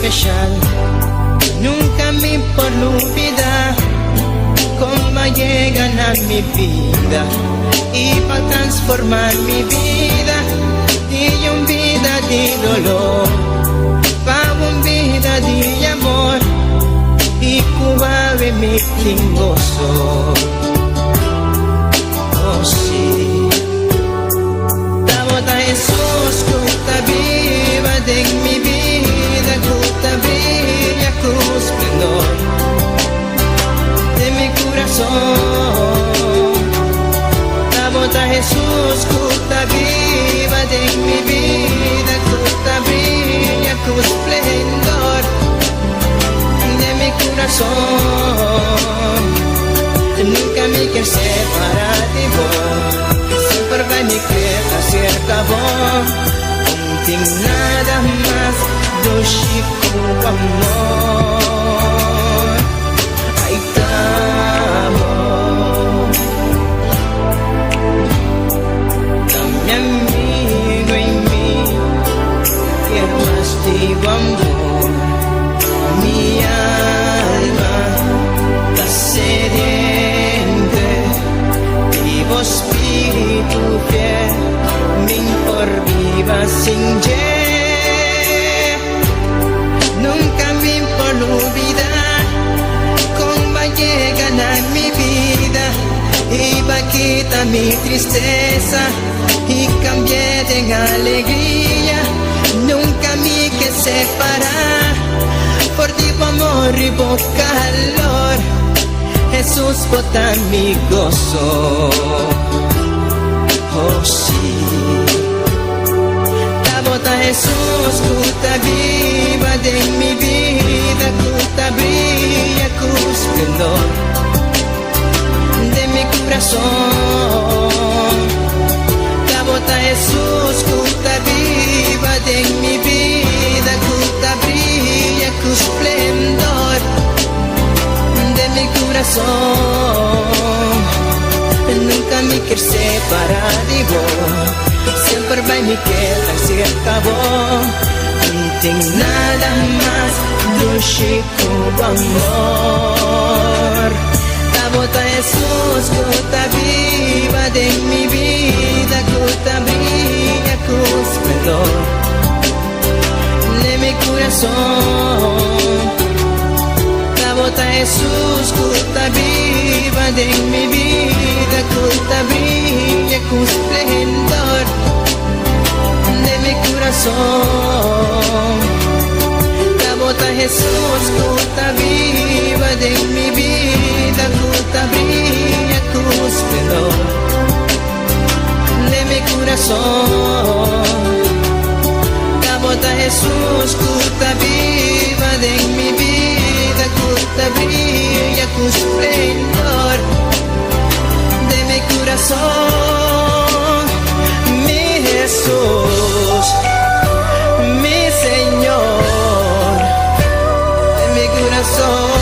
especial. Nunca me por olvidar cómo llegan a mi vida y para transformar mi vida de una vida de dolor para una vida de amor y cuave mi gozo. Oh sí, Tabota Jesús, cuta viva de mi vida, cuta brilla con esplendor de mi corazón. Tabota Jesús, cuta viva de mi vida, cuta brilla con esplendor de mi corazón. Nunca me quiero separar de vos, siempre va mi queda cerca vos. No tengo nada más do chico amor. Ahí estamos, mi amigo en mí, que más digo amor, mi alma está sediente, vivo espíritu fiel, me por viva sin nunca me por olvidar cómo llegan a mi vida y va a quitar mi tristeza y cambié de alegría. Nunca me que separar por ti amor y por calor. Jesús bota mi gozo. Oh sí, Tabota Jesús, cuta viva de mi vida, cuta brilla con esplendor de mi corazón. Tabota Jesús, cuta viva de mi vida, cuta brilla con esplendor de mi corazón. Nunca me quiero separar de vos, siempre va mi queda cerca vos. No tengo nada más do chico amor. Tabota Jesús, cuta viva de mi vida, cuta brilla con esplendor de mi corazón. Tabota Jesús, cuta viva de mi vida, cuta brilla con esplendor de mi corazón. Tabota Jesús, cuta viva de mi vida, cuta brilla con esplendor de mi corazón. Tabota Jesús, cuta viva de mi vida, cuta brilla con esplendor de mi corazón. Mi Jesús, mi Señor, de mi corazón.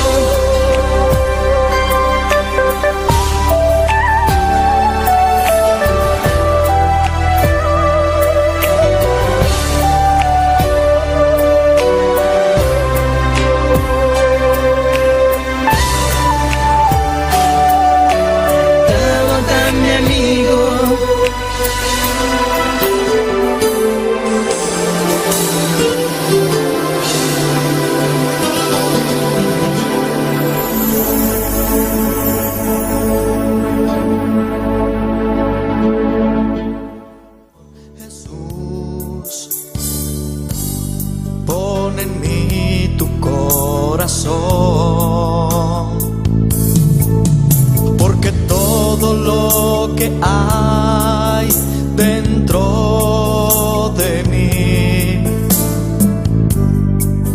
Porque todo lo que hay dentro de mí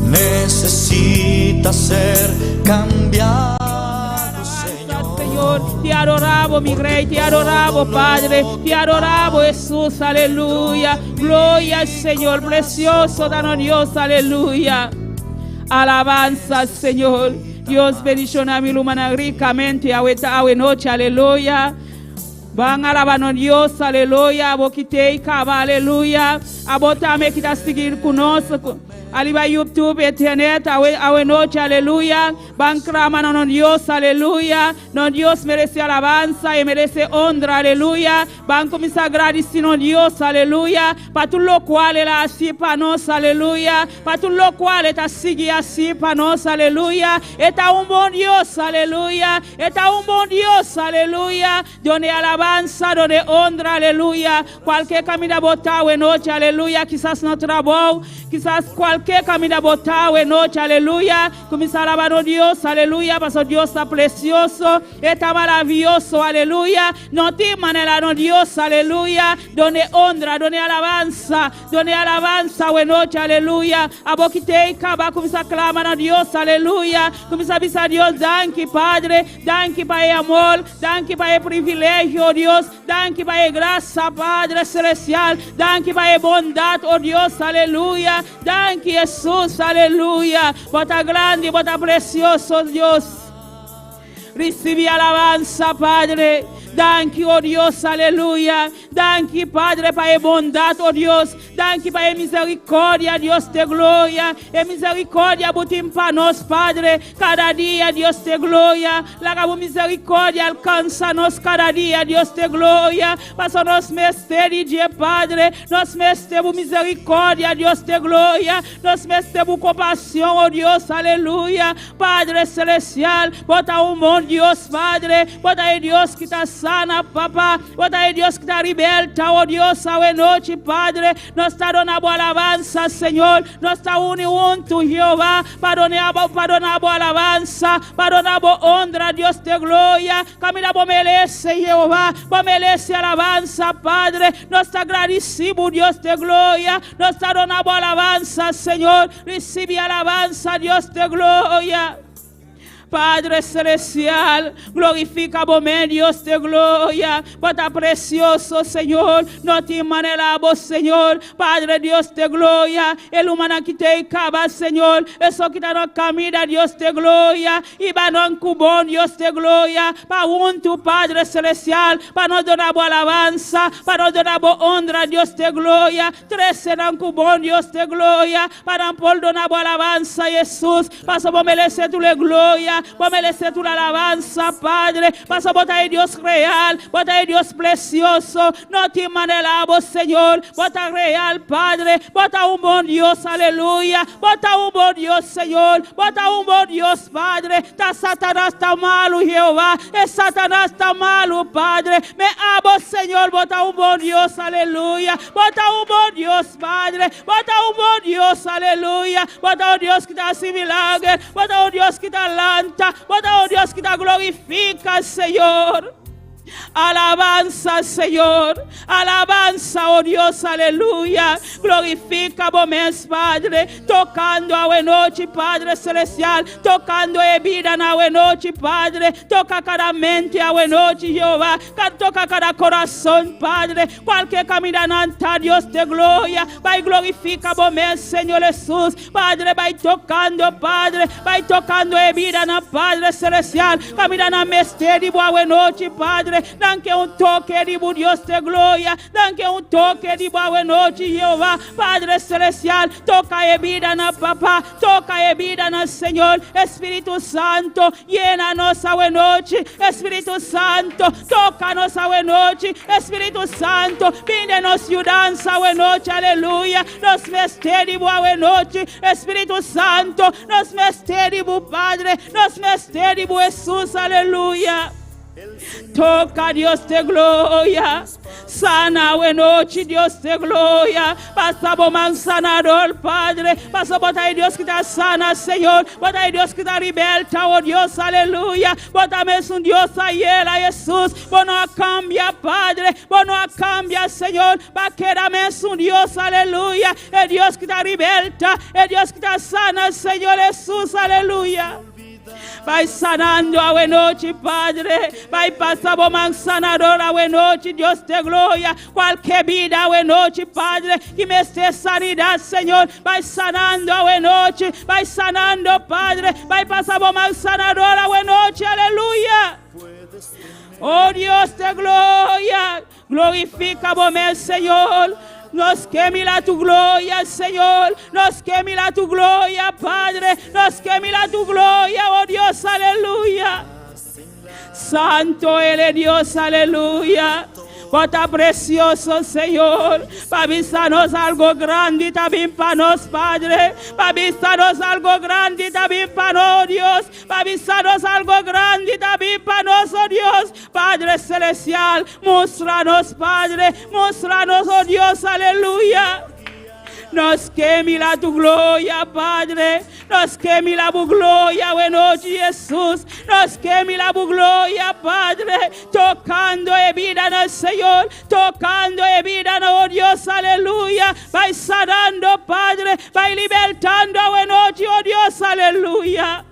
necesita ser cambiado, Señor. Te adoramos, mi Rey, te adoramos, Padre, te adoramos, Jesús, aleluya. Gloria al Señor, precioso, danos Dios, aleluya. Alabanza al Señor. Dios bendición a mi lumana ricamente a noche, aleluya. Van alabando Dios, aleluya. Abo kitei kaba, aleluya. Abo também que está seguindo conosco. Ali vai YouTube, internet, a noite, aleluia. Van clamando no Dios, aleluia. No Dios merece alabanza e merece honra, aleluia. Van começar a agradecer no Dios, aleluia. Para tudo o qual ele é assim para nós, aleluia. Para tudo o qual ele está seguindo assim para nós, aleluia. Está bom Deus, aleluia. Está bom Deus, aleluia. Donde alabanza, donde honra, aleluia. Qualquer caminho a botar a noite, aleluia. Quizás no trabalho, quizás qualquer caminho a botar a noite, aleluia. Começar a alabar a Deus, aleluia. Porque Deus está precioso, está maravilhoso, aleluia. Não tem maneira no Deus, aleluia. Donde honra, donde alabanza a noite, aleluia. A boca que tem, acaba, começar a clamar a Deus, aleluia. Começar a dizer a Deus, danke, Padre, danke para o amor, danke para o privilégio, oh Deus, danke para a graça, Padre celestial, danke para a bondade, oh Deus, aleluia. Danke, Jesus, aleluia. Bota grande, bota precioso, Deus. Recibe alabanza, Padre. Danke, oh Deus, aleluia. Danke, Padre, para a bondade, oh Deus. Danke para a misericórdia, Deus de glória. E misericórdia botim para nós, Padre. Cada dia, Deus de glória. La misericórdia alcança-nos cada dia, Deus de glória. Passa nós misericórdia, Padre. Nós temos misericórdia, Deus de glória. Nós temos compaixão, oh Deus, aleluia. Padre celestial, bota bom Deus, Padre. Bota aí Deus que está sana, papá. Bota aí Deus que está liberta, oh Deus, a noite, Padre. Nós está dando a boa alabança, Senhor. Nós está junto, Jeová, para donar a boa alabança, para donar a boa honra, Deus de glória. Caminha bom merece, Jeová, bom merece alabança, Padre. Nós está agradecido, Deus de glória. Nós está dando a boa alabança, Senhor. Recebe alabança, Deus de glória. Padre celestial, glorifica bom Deus de glória. Bota precioso, Senhor. Não te manelabo, Senhor. Padre Deus de glória. El humano que te acaba, Senhor. Eso que está no caminho, Deus de glória. E vai no cubón, Deus de glória. Para junto, Padre celestial. Para nos dar boa alabança. Para nos dar boa honra, Deus de glória. 13 no cubón, Deus de glória. Para por dar boa alabança, Jesus. Para vos merecer tu glória. Vos merecer tu alabanza, Padre. Vas a botar en Dios real, botar en Dios precioso. No te manelamos, Señor. Bota real, Padre. Bota bom Dios, aleluya. Bota bom Dios, Señor. Bota bom Dios, Padre. Ta Satanás está malo, Jehová. Satanás está malo, Padre. Me amo, Señor. Bota bom Dios, aleluya. Bota bom Dios, Padre. Bota bom Dios, aleluya. Bota Dios que está sin milagre. Bota Dios que está lanta. Bota Dios que te glorifica, Señor. Alabanza, Señor. Alabanza, oh Dios, aleluya. Glorifica, moments, Padre. Tocando a noite, Padre celestial. Tocando a vida na noite, Padre. Toca cada mente a noite, Jehová. Toca cada coração, Padre. Qualquer caminhante, Deus de glória. Vai glorifica, moments, Senhor Jesus. Padre, vai tocando, Padre. Vai tocando a vida na Padre celestial. Caminha na mistério, boa noite, Padre. Danke toque de Deus de glória. Danke toque de boa noite, Jeová. Padre celestial, toca a vida na papá. Toca a vida na Senhor. Espírito Santo, llena nossa noite. Espírito Santo, toca nossa noite. Espírito Santo, vinde nos mudança a noite, aleluia. Nos mistério boa noite. Espírito Santo, nos mistério, Padre. Nos mistério, Jesus, aleluia. Toca, Deus de glória. Sana a noite, Deus de glória. Passa bom sanador, Padre. Passa botar aí Deus que está sana, Senhor. Bota aí Deus que está liberta, oh Deus, aleluia. Bota mesmo Deus aí, Jesus. Bom não cambia, Padre. Bom não cambia, Senhor. Baqueira mesmo Deus, aleluia. É Deus que está liberta. É Deus que está sana, Senhor Jesus, aleluia. vai sanando a noche, Padre, vai pasando man sanador a noche, Dios de gloria, cualquier vida a noche, Padre, que me esté sanidad, Señor, vai sanando a noche, vai sanando, Padre, vai pasando man sanador a noche, aleluya. Oh Dios de gloria, glorifica el Señor. Nos quemila tu gloria, Señor. Nos quemila tu gloria, Padre. Nos quemila tu gloria, oh Dios, aleluya. Santo eres Dios, aleluya. Bota precioso, Señor. Para avisarnos algo grande también para nos, Padre. Para avisarnos algo grande también para nos, Dios. Para avisarnos algo grande también para nos, oh Dios. Padre celestial, muéstranos, Padre. Muéstranos, oh Dios, aleluya. Nos quemila tu gloria, Padre. Nos quemila tu gloria, bueno, Jesús. Nos quemila tu gloria, Padre. Tocando e vida no Señor. Tocando e vida no Dios, aleluya. Vai sanando, Padre. Vai libertando, bueno, oh Dios, aleluya.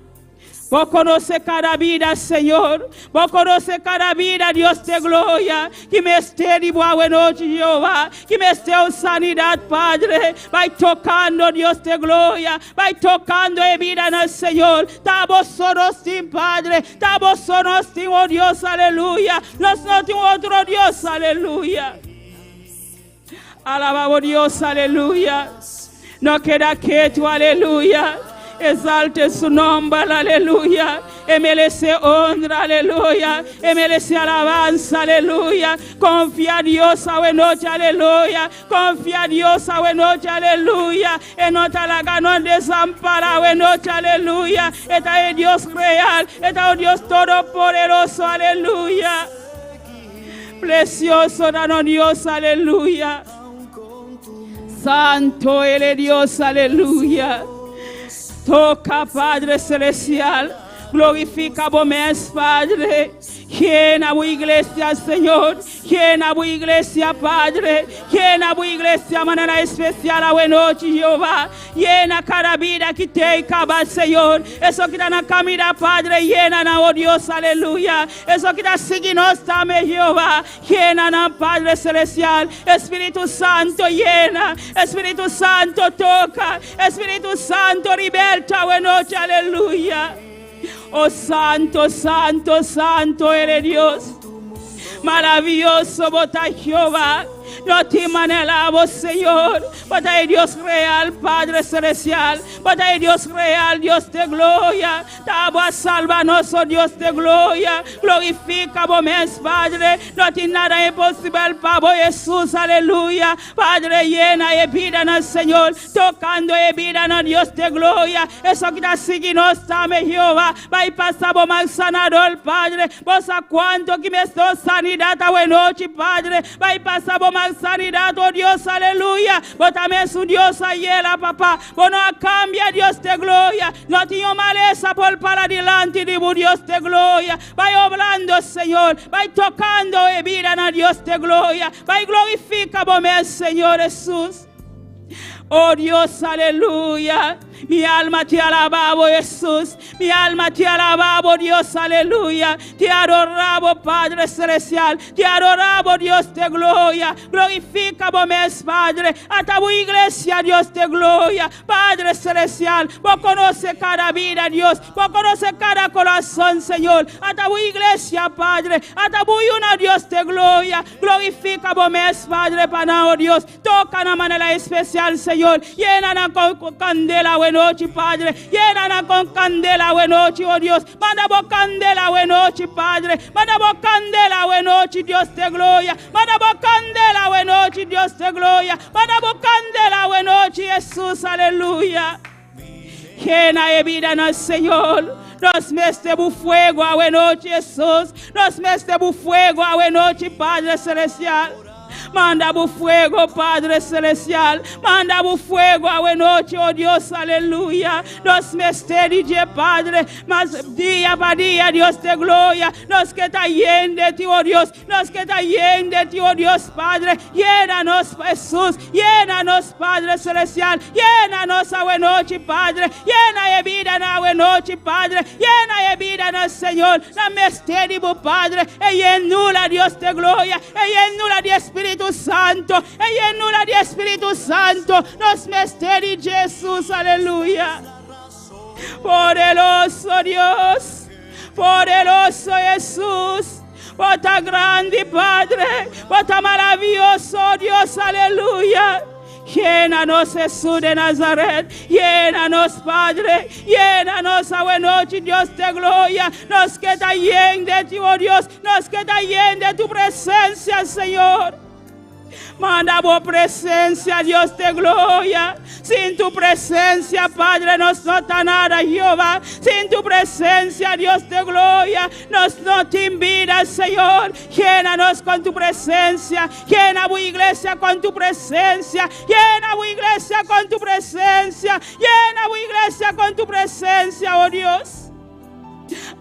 Vos conoces cada vida, Señor. Vos conoces cada vida, Dios de gloria. Que me esté de buena noche, Jehová. Que me esté en sanidad, Padre. Vai tocando, Dios de gloria. Vai tocando en vida en el Señor. Estamos solos sin Padre. Estamos solos sin, oh Dios, aleluya. Nos no tenemos otro Dios, aleluya. Alabamos Dios, aleluya. No queda quieto, aleluya. Exalte su nombre, aleluya. Y merece honra, aleluya. Y merece alabanza, aleluya. Confía a Dios a noche, aleluya. Confía a Dios a noche, aleluya. Y no te la ganó desamparado a noche, aleluya. Está el Dios real, está el Dios todopoderoso, aleluya. Precioso danos Dios, aleluya. Santo eres Dios, aleluya. Toca, Padre celestial, glorifica vos, Padre. Llena tu iglesia, Señor. Llena tu iglesia, Padre. Llena tu iglesia de manera especial a buena noche, Jehová. Llena cada vida que te acaba, Señor. Eso que está en la camina, Padre, llena, oh Dios, aleluya. Eso que está siguiendo también, Jehová. Llena, Padre celestial. Espíritu Santo, llena. Espíritu Santo, toca. Espíritu Santo, liberta, buena noche, aleluya. Oh santo, santo, santo eres Dios. Maravilloso bota Jehová. No te manelamos, Señor. Bota el Dios real, Padre celestial. Bota el Dios real, Dios de gloria. Tabo salvanos, oh Dios de gloria. Glorifica vos, Padre. No tiene nada imposible para vos, Jesús, aleluya. Padre, llena y vida en el Señor. Tocando y vida en el Dios de gloria. Eso que está siguiendo también, Jehová. Va y pasa vos, mal sanador, Padre. Vos a cuánto que me estoy sanidad a buena noche, Padre. Va y pasa vos, mal sanidad, oh Dios, aleluya. Vos también su Dios ayer, papá. Vos no cambia, Dios de gloria. No tiene maleza por para adelante, digo Dios de gloria. Va obrando, Señor. Va tocando y vida a Dios de gloria. Va y glorifica vos, Señor Jesús. Oh Dios, aleluya. Mi alma te alababa, Jesús. Mi alma te alababa, Dios, aleluya. Te adoraba, Padre celestial. Te adoraba, Dios de gloria. Glorifica vos, Padre. Hasta tu iglesia, Dios de gloria. Padre celestial. Vos conoces cada vida, Dios. Vos conoces cada corazón, Señor. Hasta tu iglesia, Padre. Hasta tu una, Dios de gloria. Glorifica vos, Padre, para oh Dios. Toca de manera especial, Señor. Llena con candela, buena noche, Padre. Llena con candela, buena noche, oh Dios. Manda vos candela, buena noche, Padre. Manda vos candela, buena noche, Dios de gloria. Manda vos candela, buena noche, Dios de gloria. Manda vos candela, buena noche, Jesús, aleluya. Llena de vida en el Señor. Nos mete bu fuego a buena noche, Jesús. Nos mete bu fuego a buena noche, Padre celestial. Manda bu fuego, Padre celestial. Manda bu fuego a noche, oh Dios, aleluya. Nos misterige, Padre, más día para día, Dios de gloria. Nos que está lleno de ti, oh Dios. Nos que está lleno de ti, oh Dios, Padre. Llénanos, Jesús. Llénanos, Padre celestial. Llénanos a noche, Padre. Llena de vida a noche, Padre. Llena de vida, Señor. La misterio, Padre. Ella nula, Dios de gloria. Ella nula de Espíritu Santo. Ella nula de Espíritu Santo. Nos misterio, Jesús, aleluya. Poderoso Dios. Poderoso Jesús. Bota grande, Padre. Bota maravilloso, Dios, aleluya. Llénanos, Jesús de Nazaret. Llénanos, Padre. Llénanos a noche, Dios de gloria. Nos queda lleno de ti, oh Dios. Nos queda lleno de tu presencia, Señor. Manda tu presencia, Dios de gloria. Sin tu presencia, Padre, nos no está nada, Jehová. Sin tu presencia, Dios de gloria, nos no te invita, Señor. Llénanos con tu presencia. Llena tu iglesia con tu presencia. Llena tu iglesia con tu presencia. Llena tu iglesia con tu presencia, oh Dios.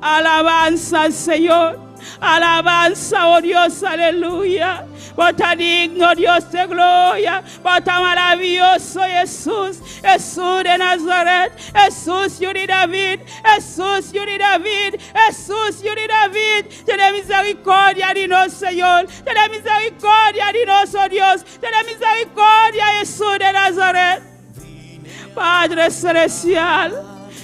Alabanza al Señor. Alabanza, oh Dios, aleluya. Bota digno, Dios de gloria. Bota maravilloso, Jesús. Jesús de Nazaret. Jesús, hijo de David. Jesús, hijo de David. Jesús, hijo de David. Ten misericordia de nosotros, Señor. Ten misericordia de nosotros, oh Dios. Ten misericordia, Jesús de Nazaret. Padre celestial,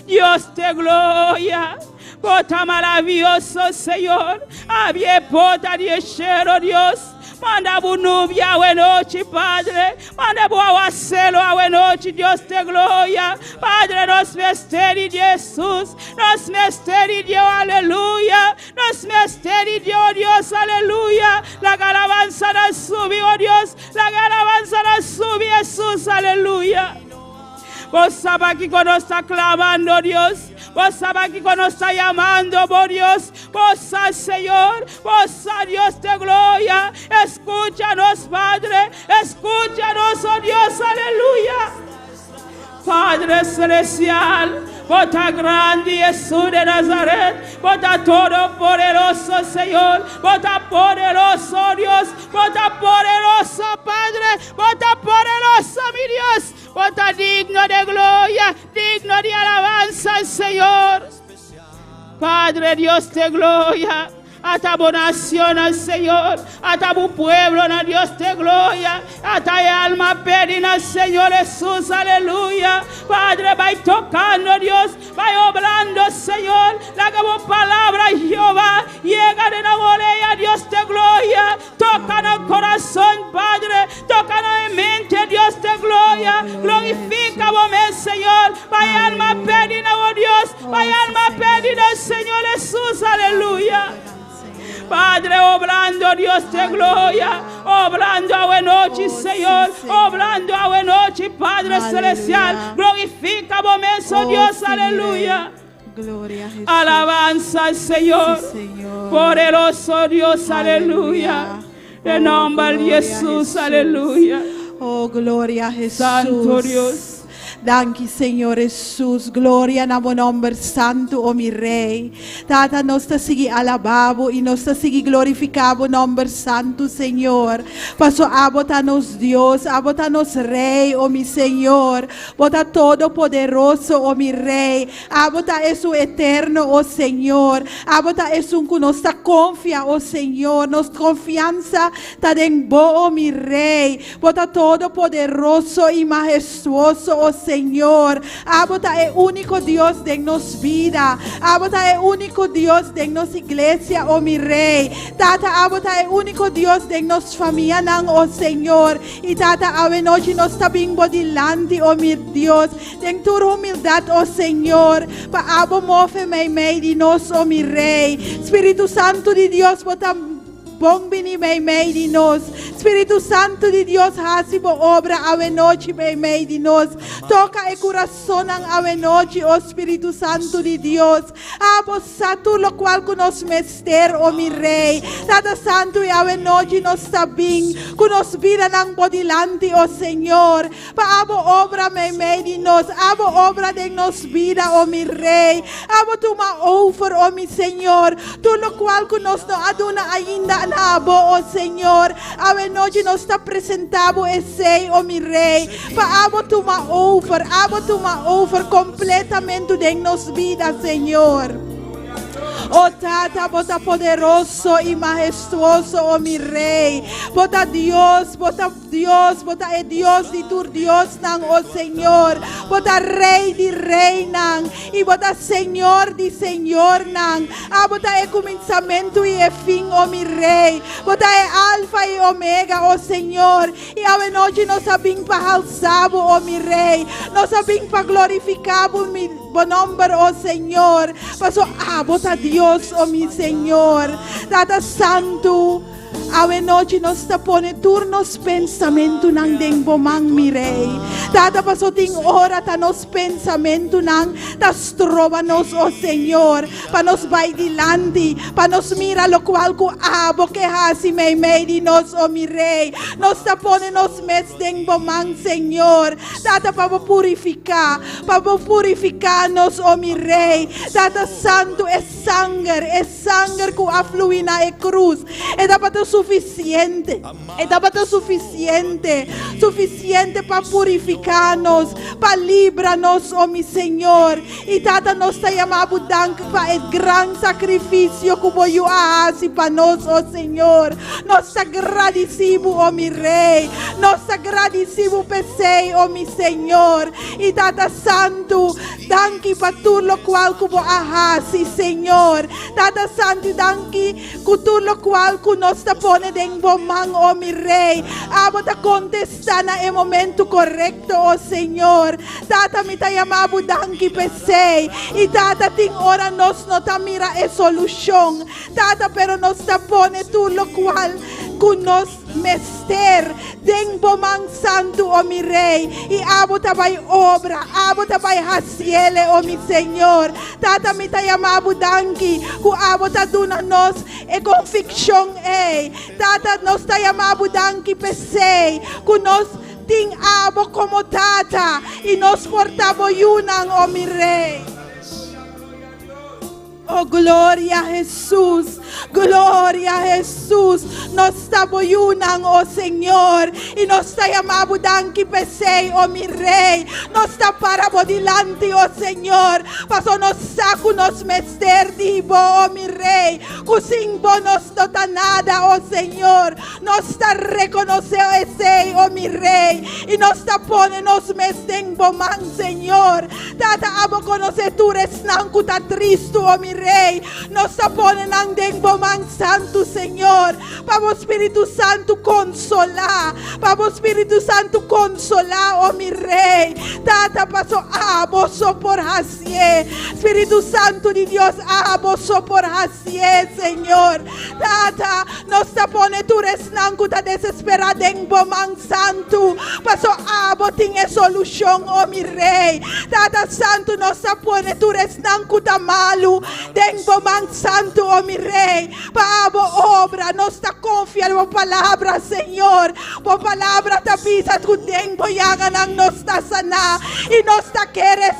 Dios de gloria. Bota maravilloso, Señor. Había pota de chero, Dios. Manda bu nubia a noche, Padre. Manda bu aguacero a noche, Dios de gloria. Padre, nos misteri Jesús. Nos misteri Dios, aleluya. Nos misteri Dios, aleluya. La alabanza nos sube, oh Dios. La alabanza nos sube, Jesús, aleluya. Vos sabés que cuando está clamando, Dios. Vos sabés que cuando está llamando, oh Dios. Vos sabés, Señor. Vos sabés, Dios de gloria. Escúchanos, Padre. Escúchanos, oh Dios, aleluya. Padre celestial, bota grande Jesús de Nazaret, bota todo poderoso, Señor, bota poderoso, Dios, bota poderoso, Padre, bota poderoso, mi Dios, bota digno de gloria, digno de alabanza, Señor. Padre, Dios de gloria. Hasta tu nación, al Señor, hasta tu pueblo, na Dios de gloria, hasta el alma pedina, Señor Jesús, aleluya. Padre, va tocando, Dios, va obrando, Señor, la que tu palabra, Jehová, llega de nuevo, Dios de gloria, toca en el corazón, Padre, toca en la mente, Dios de gloria, glorifica, Señor, va alma pedina, oh Dios, va alma pedina, Señor Jesús, aleluya. Padre, obrando, Dios de gloria, obrando a noche, Señor, obrando a noche, Padre celestial, glorifica, oh Dios, aleluya. Gloria a Jesús. Alabanza al Señor, Sí, Señor. poderoso Dios, aleluya. En nombre de Jesús, aleluya. Oh, gloria a Jesús. Santo Dios. Dank je, Senhor Jesus. Glória na bom nome santo, oh mi Rei. Tata, nós te sigui alababo e nós te sigui glorificabo nome santo, Senhor. Passo abota-nos Deus, abota-nos Rei, oh mi Senhor. Bota todo poderoso, oh mi Rei. Abota isso eterno, oh Senhor. Abota isso que nós te confia, oh Senhor. Nos confiança tá em bo, oh mi Rei. Bota todo poderoso e majestuoso, oh Senhor. Abota é único Deus de nossa vida. Abota é único Deus de nossa igreja, oh mi Rei. Tata, abota é único Deus de nossa família, oh Senhor. E tata, ave noite nós tabimbo dilante, oh mi Deus. Tem tua humildade, oh Senhor. Pa abo move mei de nós, oh mi Rei. Espírito Santo de Deus, bota bongbini may di nos. Espíritu Santo de Dios, hasibo obra ave noche may di nos. Toca el corazón ave noche, oh Espíritu Santo de Dios. Abo sa tu lo cual nos mester, oh mi rey. Tata Santo y ave noche nos sabing, que nos vida ng bodilante, oh Señor. Pa abo obra may di nos, abo obra de nos vida, oh mi rey. Abo tu ma-offer, oh mi Señor. Tu lo cual que nos no aduna ainda nabo, oh Señor. Ave noche nos está presentado ese, oh mi rey. Pa abo tu ma-offer completamente de nos vida, Señor. Oh Tata, bota poderoso y majestuoso, oh mi rey. Bota Dios, bota el Dios de tu Dios, nan, oh Señor. Bota rey de rey, nan. Y bota Señor de Señor, nan. Bota el comenzamiento y el fin, oh mi rey. Bota el alfa y omega, oh Señor. Y a noche nos sabin para alzar, oh mi rey. Nos sabin para glorificar, mi buen nombre, oh Señor. Paso, bota Dios, oh mi Señor. Tata Santo, ave noche nos pone turnos pensamento nang deng bomang mi rey. Tata paso ting ora ta nos pensamento nang tas trova nos, oh Señor. Pa nos vai dilante, pa nos mira lo cual ku abo que hasi may di nos, oh mi rey. Nos pone nos mes deng bomang, Señor. Tata pa purificar nos, oh mi rey. Tata Santo, es sangre ku aflui na e cruz. E dapat suficiente para purificarnos, para librarnos, oh mi Señor. Y Tata nos está llamando para el gran sacrificio que voy a hacer para nos, oh Señor. Nos agradecemos, oh mi Rey. Nos agradecemos, Pesei, oh mi Señor. Y Tata Santo, danke para tú lo cual que voy a hacer, Señor. Tata Santo, danke que tú lo cual que nos pone den bomang, oh mi rey. Bota contestar en el momento correcto, oh Señor. Tata mi ta llamado danki pesei. Y Tata ting ora nos no ta mira e solución. Tata pero nos ta pone tú lo cual que nos mester den bomang santo, oh mi rey. Y abota by obra, abota by hasiele, oh mi Señor. Tata mi ta llamado danki ku abota duna nos e convicción Tata nos está llamando danki pesei, que nos ting abo como Tata y nos portamos yunan, oh mi rey. Oh, gloria a Jesús, gloria a Jesús. Nos estamos yunan, oh Señor, y nos está llamando danki pesei, oh mi rey. Nos está parado delante, oh Señor. Paso nos saco, nos mester divo, oh mi rey. Cusimbo nos nota nada, oh Señor. Nos está reconociendo ese, oh mi rey. Y nos está pone, nos mesten boman, Señor. Tata abo conocer tu resnancuta triste, oh mi rey. Nos está pone nang boman santo, Señor. Pavo Espíritu Santo consolar. Pavo Espíritu Santo consolar, oh mi rey. Tata paso aboso por hasie. Espíritu Santo de Dios, aboso por hasie, Señor. Tata nos está pone tu resnancuta desesperada en boman santo. Paso abo tiene solución, oh mi rey. Tata Santo nos está pone tu resnancuta malu den boman santo, oh mi rey. Pavo obra, nos está confiando por palabra, Señor. Por palabra tapisa tu den boyagan nos está sana. Y nos está querer,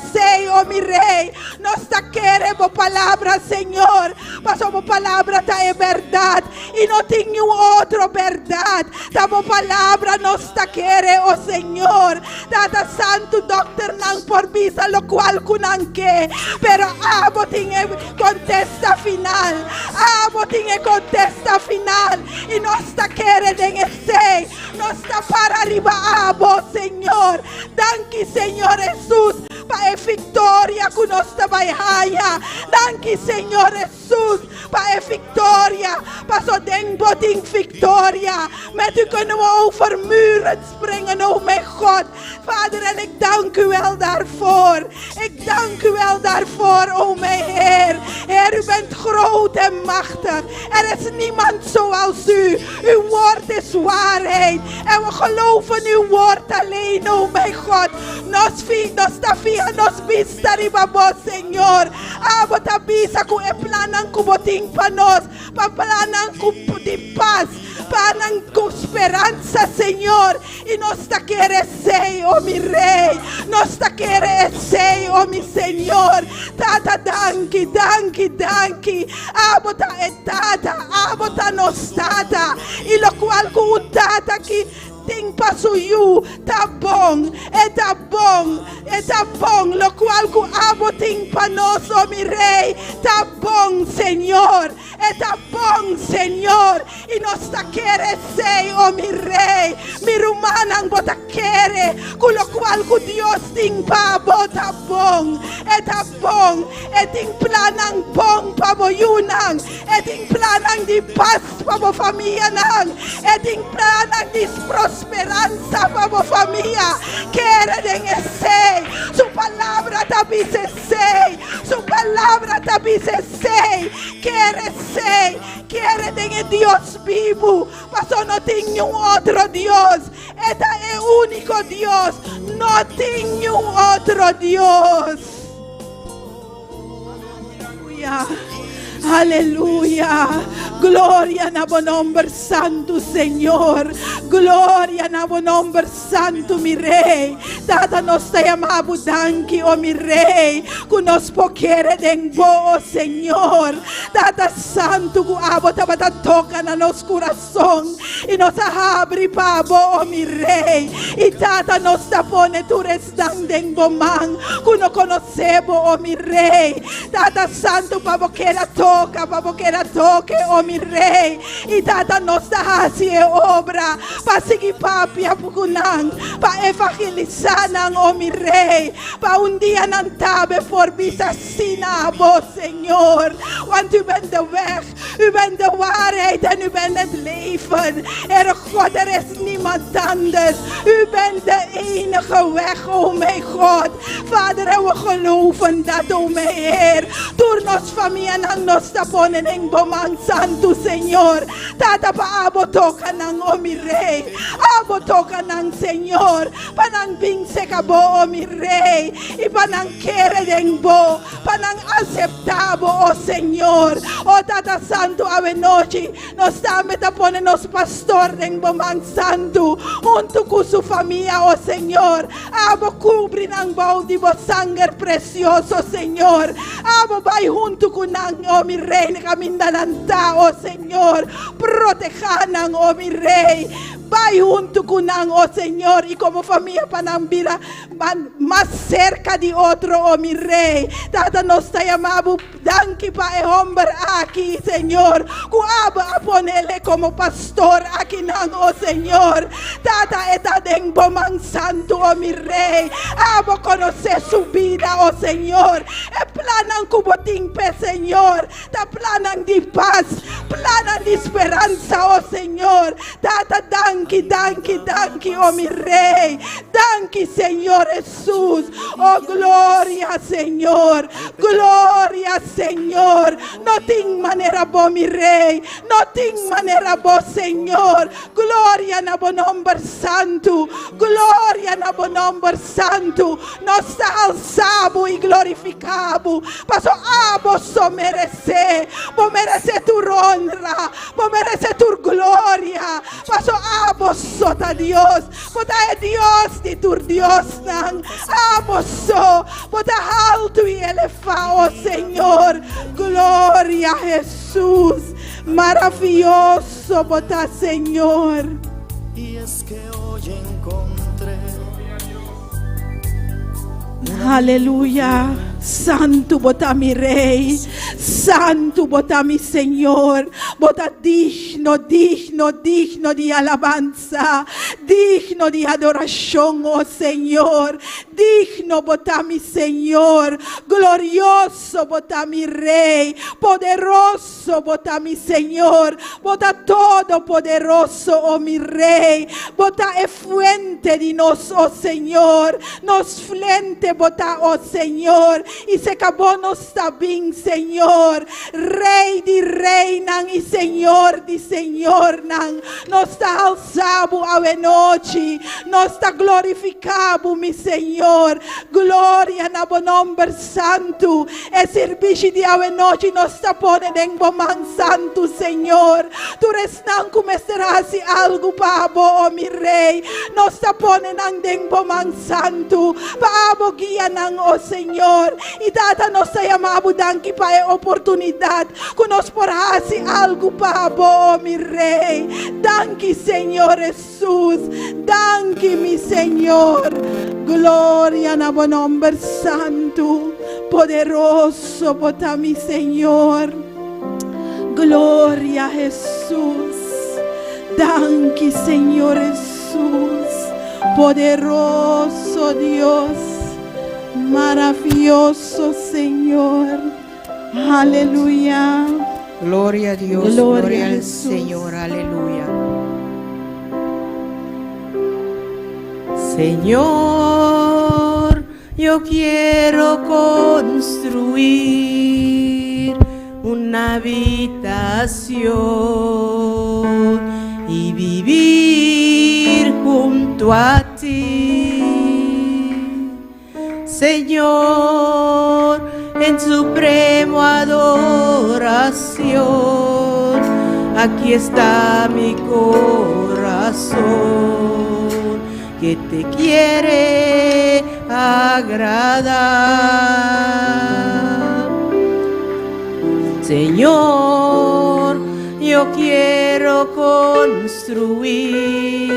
oh mi rey. Nos está querer por palabra, Señor. Paso por palabra ta es verdad. Y no tengo otra verdad. Ta por palabra nos está querer, oh Señor. Tata Santo, doctor nan por visa lo cual kunan que. Pero abo tiene contesta final. Abo tiene contesta final. Y no está queriendo en ese. No está para arriba, abo, Señor. Danke, Señor Jesús. Para victoria que nos está bajaya. Danke, Señor Jesús. Para victoria. Paso den boting victoria. Met u kunnen we over muren springen, oh mijn God. Vader, en ik dank u wel daarvoor. Ik dank dank u wel daarvoor, o mijn Heer. Heer, u bent groot en machtig. Er is niemand zoals u. Uw woord is waarheid. En we geloven uw woord alleen, o mijn God. Nos tafia, nos vista ribabo, Señor. Abo tabisa ku e planan ku boting panos. Pa planan ku di paz. Panan ku esperanza, Señor. Y nos ta quiere sei, oh mi Rey. Nos ta quiere sei, oh mi Señor. Tata danki, danki, danki. Abo ta etata, abo ta nos tata. Y lo cual ku tata ki ting pasuyu, tabong, etabong, lo cual ku abo ting panoso, mi Rey, tabong, Señor, etabong, Señor, y nos taquere sei, oh mi Rey, mi rumanang botaquere, ku lo cual ku Dios ting pabo, tabong, etabong, eting planang bong paboyunang, eting planang di paz pabo familia nang, eting planang di esperanza para familia. Quieren ese. Su palabra también se sei. Su palabra también se sei. Quieren en Dios vivo. Pasó no tiene un otro Dios. Este es el único Dios. No tiene un otro Dios. Aleluya. Aleluya. Gloria a tu nombre santo, Señor. Gloria a tu nombre santo, mi Rey. Tata nos te llamamos danki, oh mi Rey. Que nos poquiere den bo, Señor. Tata santo, que abo tabata toca na nos corazón. Y nos abre pabo, oh mi Rey. Y tata nos tapone tu restan den boman. Que no conocemos, oh mi Rey. Tata santo, pabo que era toca, pabo que era toque, oh mi Rey. Y tata nos da así obra. Pa seguir papi apukunan. Pa evangelizar, oh mi Rey. Pa un día nantabe voor visa sina, oh Señor. Want u bent de weg. U bent de waarheid en u bent het leven. God, er is niemand anders. U bent de enige weg, oh mijn God. Vader, en we geloven dat, oh mijn Heer. Door nos familia nang nos taponen en bomang santo, Señor. Tata pa abo toka nang, oh mi Rey. Abo toka nang, Señor. Panang bing sekabo, oh mi Rey. Y panang kere den bo. Panang aceptabo, oh Señor. Oh Tata Santo, ave noche. Nos dame taponen nos pastor den bomang santo. Junto con su familia, oh Señor. Abo cubri nang bau di bo sangre precioso, Señor. Abo vai junto con nang, oh mi Rey. Caminananta, oh Señor. Protejanan, oh mi Rey. Vai junto con nang, oh Señor. Y como familia panambira van más cerca de otro, oh mi Rey. Tata nos te llamamos danki pa e hombre aquí, Señor. Cuaba a ponerle como pastor aquí nang, oh Señor. Tata eta den bomang santo, oh mi Rey. Abo conocer su vida, oh Señor. E planan cubotín pe, Señor. Ta planan de paz, planan de esperanza, oh Señor. Tata danki, danki, danki, oh mi Rey. Danki, Señor Jesús. Oh, gloria, Señor. Gloria, Señor. No ting manera bo, mi Rey. No ting manera bo, Señor. Gloria na bo nombre santo. Gloria na bo nombre santo. Nos alzamos y glorificamos. Paso abo so merece. Bo merece tu honra. Bo merece tu gloria. Paso abo sota Dios. Bota é Dios de tu Dios nang. Abo so. Bota alto y eleva, oh Señor. Gloria a Jesús. Maravilloso, bota Señor. Y es que hoy encontré. Aleluya. Santo bota mi Rey. Santo bota mi Señor. Bota digno, digno, digno de alabanza. Digno de adoración, oh Señor. Digno bota mi Señor. Glorioso bota mi Rey. Poderoso bota mi Señor. Bota todopoderoso, oh mi Rey. Bota e fuente de nos, oh Señor. Nos flente bota, oh Señor. e se acabou não está bem, Senhor. Rei de rei nang e Senhor de Senhor nang. Nós está alçado a noite, nós está glorificado, meu Senhor. Glória na bom nome santo. É serviço de a noite nós está pondo em bom santo, Senhor. Tu restan começarás algo para o meu rei. Nós está pondo em bom santo. Para a guia nang o Senhor. E data nós está chamado danke para a oportunidade que nós porás algo para o meu rei. Danke, Senhor Jesus. Danke, meu Senhor. Glória na bom nome santo. Poderoso, bota mi Senhor. Glória a Jesus. Danke, Senhor Jesus. Poderoso Deus. Maravilhoso Senhor. Aleluya. Gloria a Dios, Gloria gloria a al Jesús. Señor, aleluya. Señor, yo quiero construir una habitación y vivir junto a ti, Señor, en supremo adoración. Aquí está mi corazón que te quiere agradar. Señor, yo quiero construir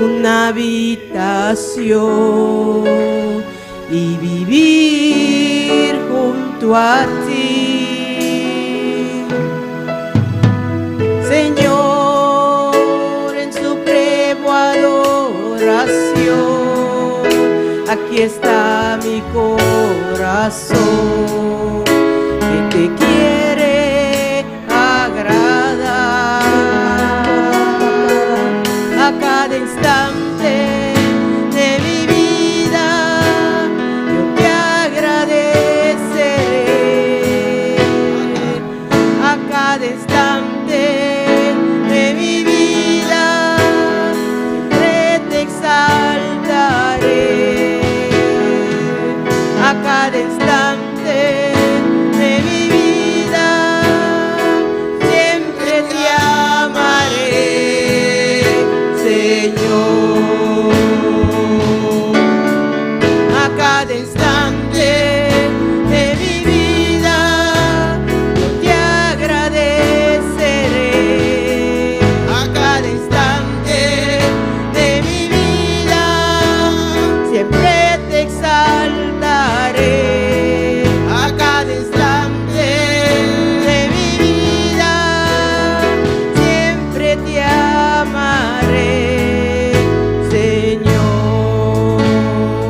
una habitación y vivir junto a ti, Señor, en supremo adoración. Aquí está mi corazón que te quiere agradar. A cada instante de mi vida yo te agradeceré. A cada instante de mi vida siempre te exaltaré. A cada instante de mi vida siempre te amaré, Señor. A cada instante de mi vida yo te agradeceré. A cada instante de mi vida siempre te exaltaré. A cada instante de mi vida siempre te amaré, Señor.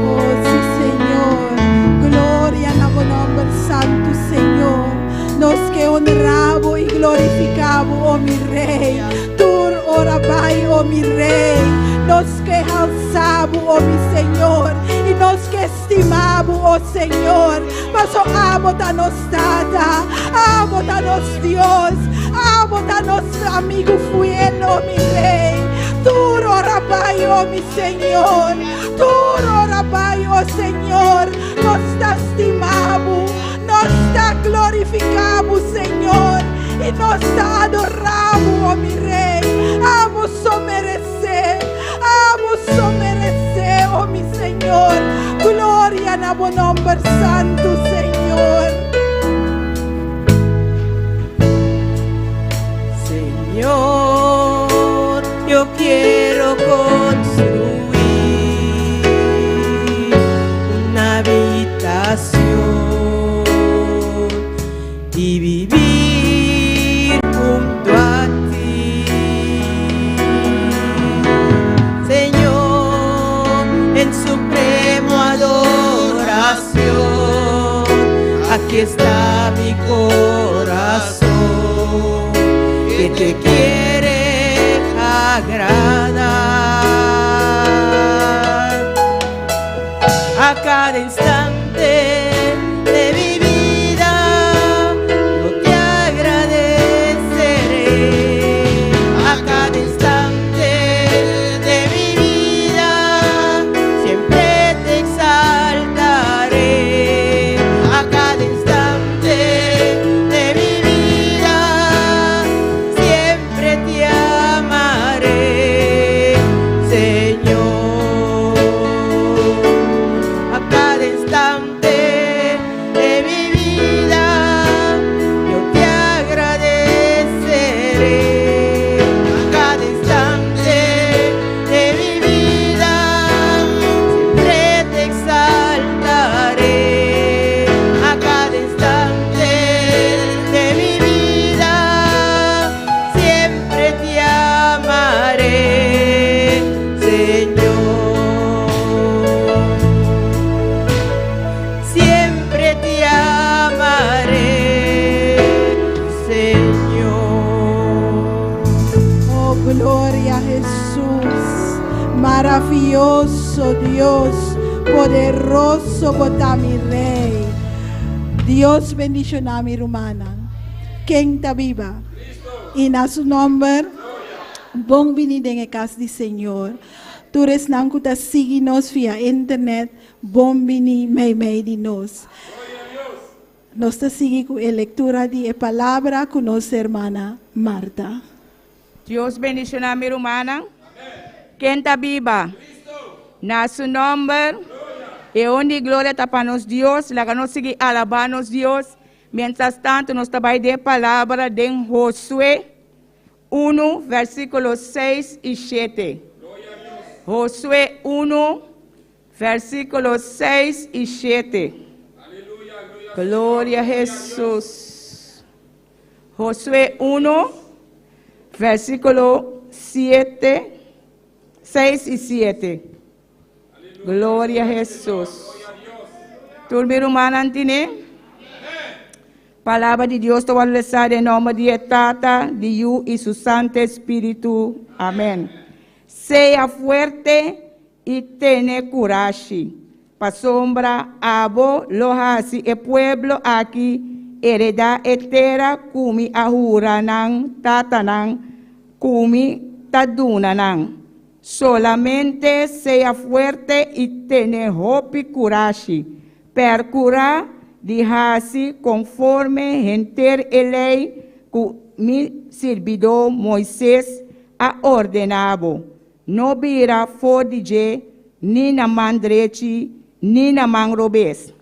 Oh, sí, Senhor. Glória na bom nome santo, Senhor. Nós que honramos e glorificamos, oh meu Rei. Tu orabai, oh meu Rei. Nós que alçamos, oh meu Senhor. E nós que estimamos, oh Senhor. Mas o amo da nos dada, amo da nos Deus, amo da nosso amigo fiel, oh meu Rei. Tu orabai, oh meu Senhor. Tu orabai, oh Senhor. Nós te estimamos, nós te glorificamos, Senhor. E nós te adoramos, oh meu Rei. Amo só merecer, oh meu Senhor. Glória na bom nome santo, Senhor. Señor, yo quiero construir una habitación y vivir junto a ti, Señor, en supremo adoración. Aquí está mi corazón que te quiere agradar. A cada instante Maravilloso Dios, poderoso bota mi Rey. Dios bendicionar mi rumana. Quem está viva? E na su nombre, bom vini den casa do Senhor. Tu res não que sigue nos via internet, bom vini mei de nós. Nós está seguindo com a leitura de palavra com nossa irmã Marta. Dios bendicionar mi hermana. Quem está viva? Na su nombre. E onde glória está para nós Deus, lá que nós seguimos alabando Deus. Mientras tanto, nós trabalhamos de palavra de Josué 1, versículos 6 e 7. Josué 1, versículos 6 e 7. Glória a Jesus. Josué 1, versículo 7, 6 e 7. Glória a Jesus. Turma irmã Antine. Palavra de Deus, te voy a em nome de Tata, de Hijo y su Santo Espíritu. Amén. Sea fuerte y tiene coraje. Pa sombra, abo, lo hasi, el pueblo aquí, heredad eterna, kumi ahuranan, tatanan, kumi tadunanan. Solamente sea fuerte y tiene hope y coraje. Percura Dihasi conforme enter a lei que mi servidor Moisés ha ordenado. No vira fodije, ni na mandrechi, ni na mangrobes.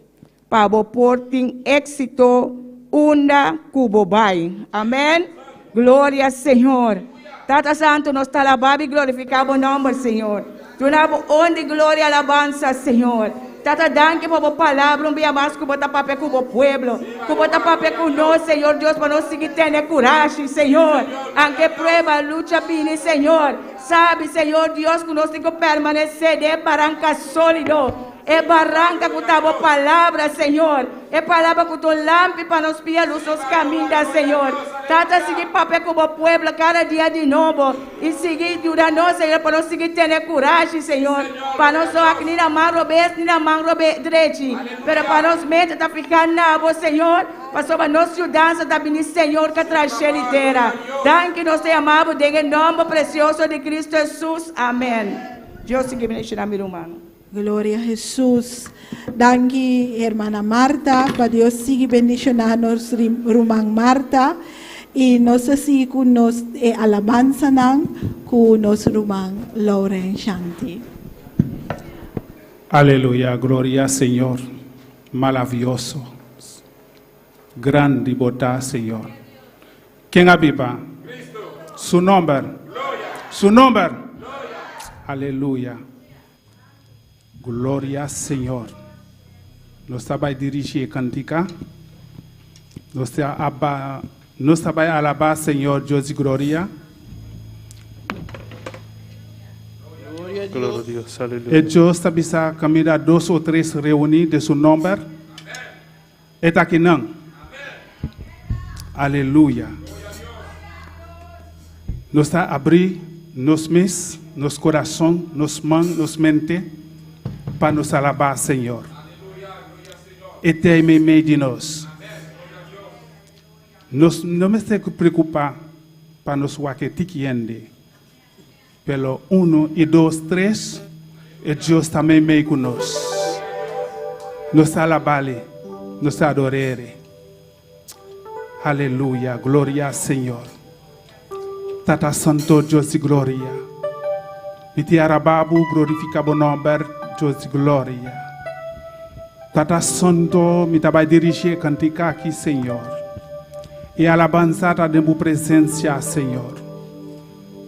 Para portin éxito, unda cubobai. Amém? Glória ao Senhor. Tata Santo, nós te alabamos e glorificamos o nome do Senhor. Tu não onde glória e alabança, Senhor. Tata, danke por a palavra, bem mais que botar papel com o pueblo, que botar papel com nós, Senhor Deus, para nós seguir tendo coragem, Senhor. Anche prueba, luta, bem, Senhor. Sabe, Senhor Deus, que nós temos que permanecer de barranca sólido. É barranca com a palavra, Senhor. É palavra com tua lâmpada para nos piar os nossos caminhos, Senhor. Tata, seguir papel com o pueblo cada dia de novo. E seguir durante nós, Senhor, para nós seguir tendo coragem, Senhor. Para nós só aqui, nem na mão robês, nem na mão direita. Pero para nós mente está ficando na boa, Senhor. Para nós ajudar a vir, Senhor, que traz inteira. Danke, nós te amamos, em nome precioso de Cristo Jesus. Amém. Deus te bendiga, meu irmão. Glória a Jesus. Danke, hermana Marta. Para Deus siga bendicionando-nos, irmã Marta. E nós seguimos com nos alabança com nosso irmão Lauren Shanti. Aleluya, gloria al Señor. Maravilloso. Grande bondad, Señor. ¿Quién aviva? Su nombre. Su nombre. Aleluya. Gloria al Señor. Nos estaba dirigiendo cantica. Nos estaba alabar Señor Dios y gloria. Glória a Deus, aleluia. E Deus está caminhando 2 ou 3 reunidos de seu nome. Está aqui não. Aleluia. Nós está abrir nos mentes, nos corações, nos mãos, nos mentes, para nos alabar, Senhor. E tem meio de nós. Não me tem que preocupar para nos waquetiquiende. Pelo 1 e 2, 3, e Deus também meio conosco. Nos alabale, nos adorere. Aleluia, glória ao Senhor. Tata Santo, Deus de glória. E te arababu, glorifica o nome, Deus de glória. Tata Santo, me vai dirigir cantica aqui, Senhor. E alabança da tua presença, Senhor.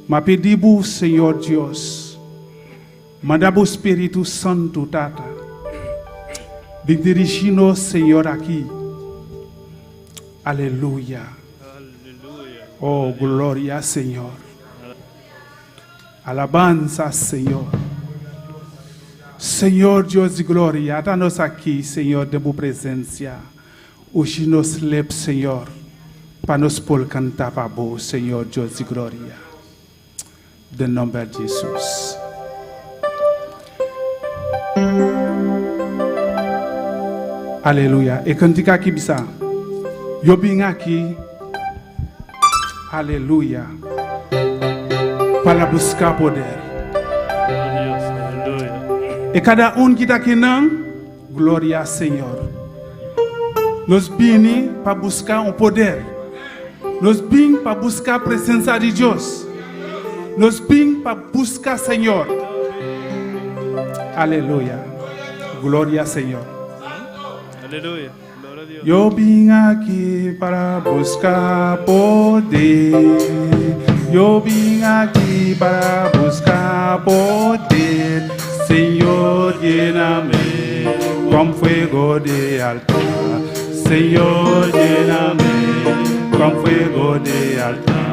Ma pedibu, Senhor Deus, manda o Espírito Santo, Tata, de dirigir-nos, Senhor, aqui. Aleluia. Oh, glória, Senhor. Alabança, Senhor. Senhor Deus de glória, dá-nos aqui, Senhor, de tua presença. Hoje nos leve, Senhor, para nos pôr cantar para você, Senhor Deus de glória. De nome de Jesus. Aleluya. E cantica aqui bisa. Eu vim aqui. Aleluia. Para buscar poder. E cada que está aqui não, glória ao Senhor. Nós vimos para buscar um poder. Nós vimos para buscar a presença de Deus. Nós vimos para buscar Senhor. Aleluia. Glória ao Senhor. Aleluia. Glória a Deus. Eu vim aqui para buscar poder. Eu vim aqui para buscar poder. Senhor, llena-me com fogo de altar. Senhor, llena-me com fogo de altar.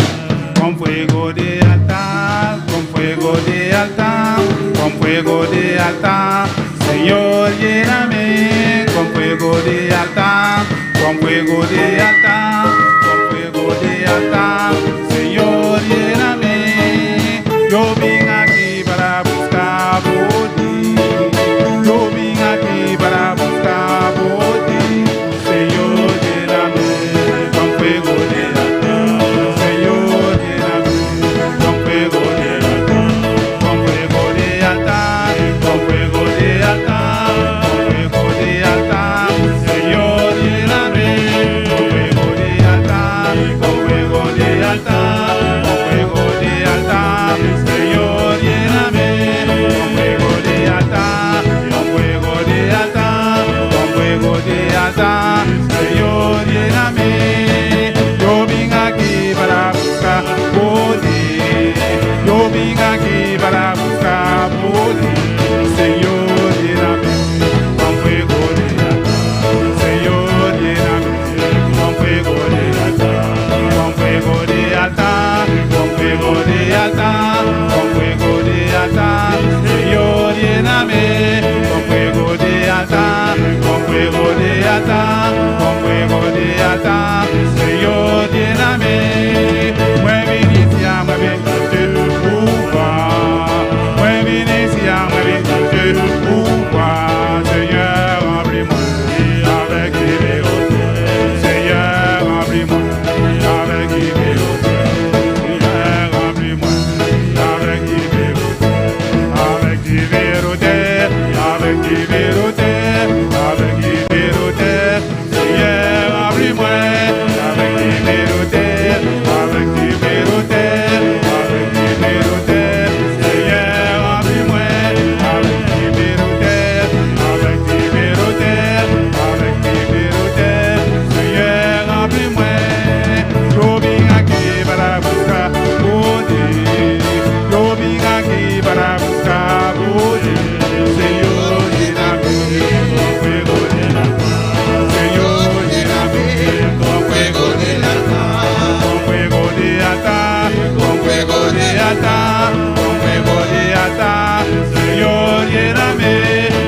Com fogo de altar, com fogo de altar, com fogo de altar. Senhor, llena-me con fuego de altar, con fuego de altar, con fuego de altar. Señor, lléname. Yo vine aquí para buscar poder. Yo vine aquí para buscar poder. Señor, lléname con fuego de altar. Señor, lléname con fuego de altar, con fuego de altar, con fuego de altar. Señor, lléname. Yo vine aquí para buscar poder. Yo vine aquí para buscar poder. Señor, lléname con fuego de altar. Señor, lléname con fuego de altar. Con fuego de altar, con fuego de altar, con fuego de altar. Señor, lléname con fuego de altar, con fuego de altar, con fuego de altar. Señor, lléname. Mueve inicia, mueve tu pouvoir. Mueve inicia, mueve tu pouvoir. Seigneur, remplis-moi avec liberté. Seigneur, remplis-moi avec liberté. Seigneur, remplis-moi avec liberté. Avec liberté, avec liberté, avec liberté. Seigneur, remplis-moi avec liberté, avec liberté, avec liberté. Seigneur, remplis-moi avec liberté, avec liberté, avec liberté. Seigneur, remplis-moi. Yo vine aquí para buscar poder. Yo vine aquí para buscar poder. Señor, lléname con fuego de altar. Señor, lléname con fuego de altar. Con fuego de altar, con fuego de altar, con fuego de altar. Señor, lléname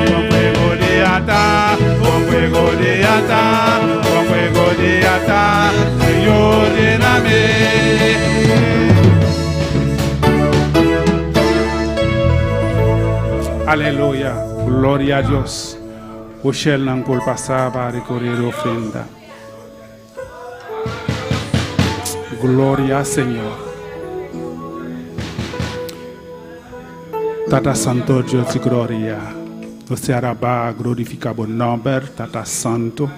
con fuego de altar, con fuego de altar, con fuego de altar. Señor, lléname. Aleluya, gloria a Dios. Ushel nang pul pasaba recorrer ofrenda. Gloria al Señor. Tata Santo Dios y gloria. Nos araba glorifica buen nombre, Tata Santo.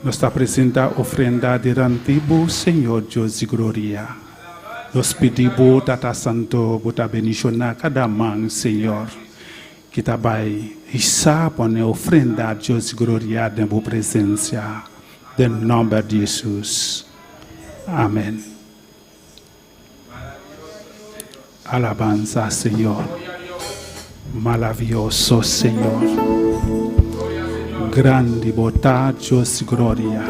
Nos presenta ofrenda delante de Señor Dios y gloria. Nos pedimos, Tata Santo, bota bendición a cada man, Señor. Que tabai isa pone ofrenda a Dios y gloria de tu presencia. En nombre de Jesús. Amén. Alabanza, Señor. Maravilloso, Señor. Grande bondad, Dios y gloria.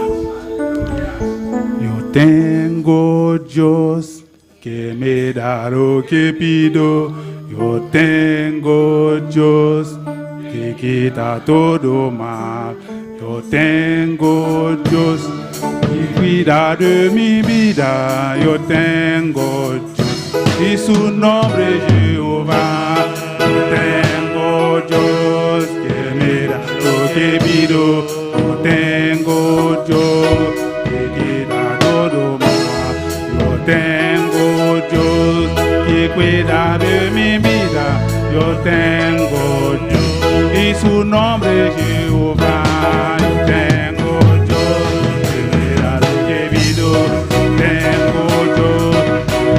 Yo tengo Dios que me da lo que pido. Yo tengo Dios que quita todo mal. Yo tengo Dios que cuida de mi vida. Yo tengo Dios y su nombre Jehová. Yo tengo Dios que me da lo que pido. querido, yo tengo Dios que queda todo más. Yo tengo Dios que cuida de mi vida. Yo tengo Dios y su nombre es Jehová. Yo tengo Dios que cuida lo que vivo. Tengo Dios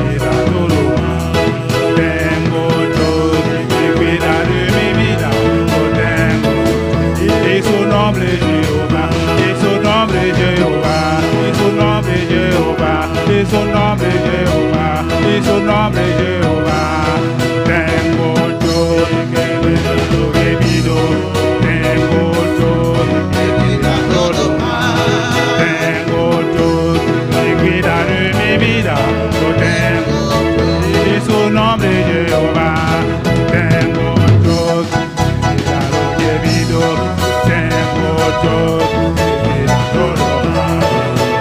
que da todo más. Tengo Dios que cuida de mi vida. Yo tengo y su nombre es Jehová. Y su nombre es Jehová. Y su nombre es Jehová. Y su nombre es Jehová. Y su nombre es Jehová. Tengo Dios que cuida lo que vivo. Tengo Dios que cuida todo más. Tengo Dios que cuida de mi vida. Yo tengo y su nombre es Jehová. Tengo Dios que cuida lo que vivo. Tengo Dios que cuida todo más.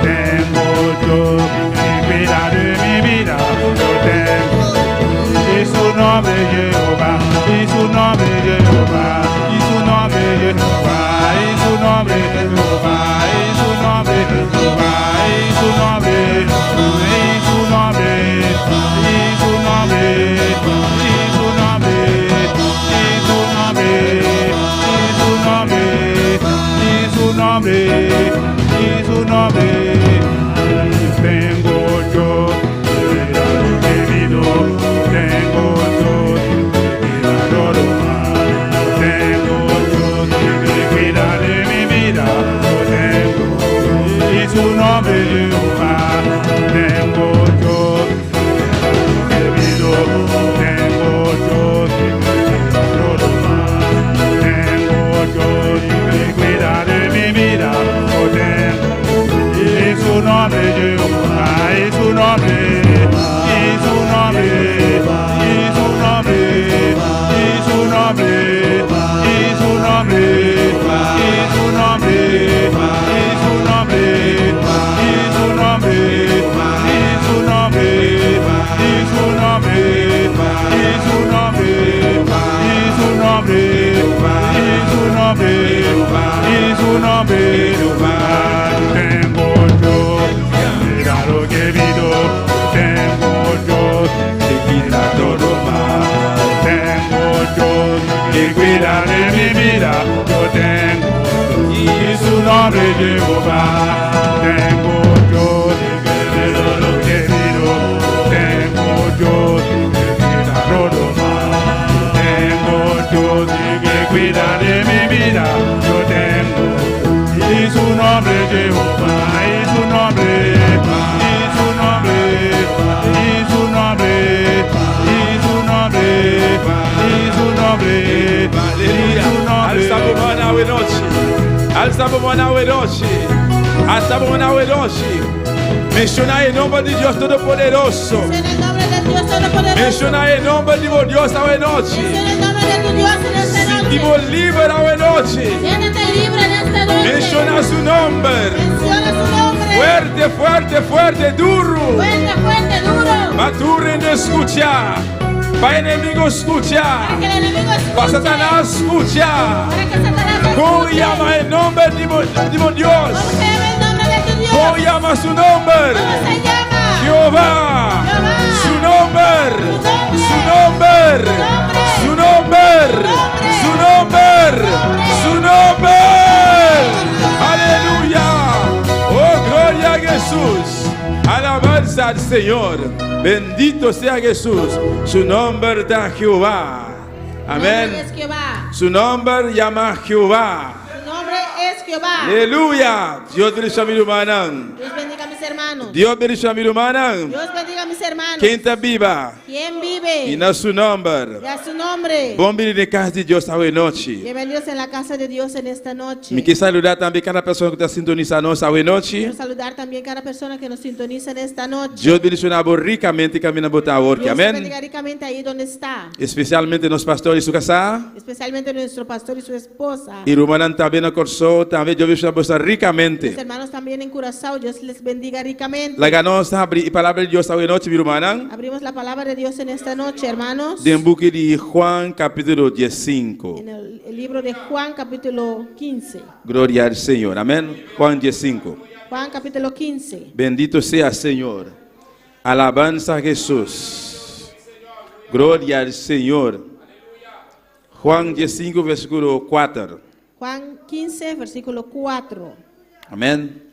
Tengo Dios que cuida de mi vida. Yo tengo y su nombre es Jehová. Y su nombre es Jehová. Y su nombre es Jehová. Y su nombre es Jehová. Y su nombre es Jehová. Y su nombre es Jehová. Y su nombre y su nombre y su nombre y su nombre y su nombre y su nombre y su nombre. Tengo yo lo que vivo. Tengo yo que da todo más. Tengo yo que cuida de mi vida. Yo tengo y su nombre es Jehová. Tengo yo que vivo. Tengo yo que da todo más. Tengo yo que cuida de mi vida. Yo tengo y su nombre es Jehová. Y su nombre y su nombre y su nombre y su nombre y su nombre y su nombre y su nombre y su nombre y su nombre y su nombre y su nombre y su nombre y su nombre y su nombre. Tengo yo mira lo que vivo. Tengo yo que quita todo más. Tengo yo que cuida de mi vida. Yo tengo y su nombre es Jehová. Tengo yo que lo que vivo. Tengo yo que quita todo más. Tengo yo que cuida de mi vida. Yo tengo y su nombre es Jehová. Y su nombre y su nombre y su nombre y su nombre y su nombre. Alzamos mano veloci, alzamos mano veloci, alzamos mano veloci. Menciona el nombre de Dios Todopoderoso. En el nombre de Dios Todopoderoso. Menciona el nombre de Dios veloci. Menciona el nombre de tu Dios en esta noche. Tipo libera veloci. Siéntete libre en esta noche. Menciona su nombre. Menciona su nombre. Fuerte, fuerte, fuerte, duro. Fuerte, fuerte, duro. Mature de escuchar. Para enemigo escuchar. Para que el enemigo escuche. Para Satanás escuchar. Para que Satanás escuche. ¿Cómo llama el nombre de Dios? ¿Cómo se llama el nombre de tu Dios? ¿Cómo llama su nombre? ¿Cómo se llama? Jehová. Jehová. Su nombre. Su nombre. Su nombre. Su nombre. Su nombre. Aleluya. Oh, gloria a Jesús. Alabanza al Señor. Bendito sea Jesús. Su nombre da Jehová. Su nombre Amén. es Jehová. Su nombre llama Jehová. Su nombre es Jehová. Aleluya. Dios bendiga a mi hermana. Dios bendiga a mis hermanos. Dios bendiga a mi hermana. Dios bendiga a mis hermanos. Quem está viva ¿Quién vive? e no su nombre. Y a su nombre. Bom vir de casa de Deus esta noite. Bienvenidos en la casa de Dios en esta noche. Me quer saludar também cada pessoa que está sintonizando esta noite. Quiero saludar también a cada persona que nos sintoniza en esta noche. Deus bendiga ricamente caminhando botar a work. Dios te Amém. bendiga ricamente ahí donde está. Especialmente nos pastores su casa. Especialmente nuestro pastor y su esposa. E Romana também no corso, também Deus bendiga ricamente. Los hermanos también en Curazao, Dios les bendiga ricamente. medicamentos. La ganança abrir a palavra de Deus hoje noite, meu irmão. Abrimos la palabra de Dios en esta noche, hermanos. Em book de Juan, capítulo 15. En el libro de Juan, capítulo 15. Glória ao Senhor. Amém. Juan 15. Juan, capítulo 15. Bendito sea Senhor. Alabanza a Jesús. Glória ao Senhor. Juan 15, versículo 4. Juan 15, versículo 4. Amém.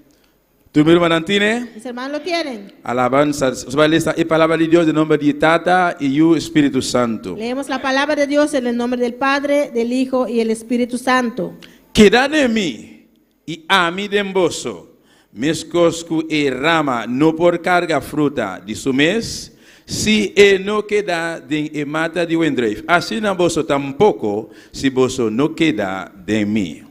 Tu, meu irmão, tiene? Mis hermanos lo tienen. Alabanza. Você vai ler a palavra de Deus em nome de Tata e o Espírito Santo. Leemos la palabra de Dios en el nombre del Padre, del Hijo y el Espíritu Santo. Quedad en mí y a mí de emboso. Mescosco e rama no por carga fruta de su mes. Si no queda de mata de Wendreif. Así no vos tampoco, si vos no queda de mí.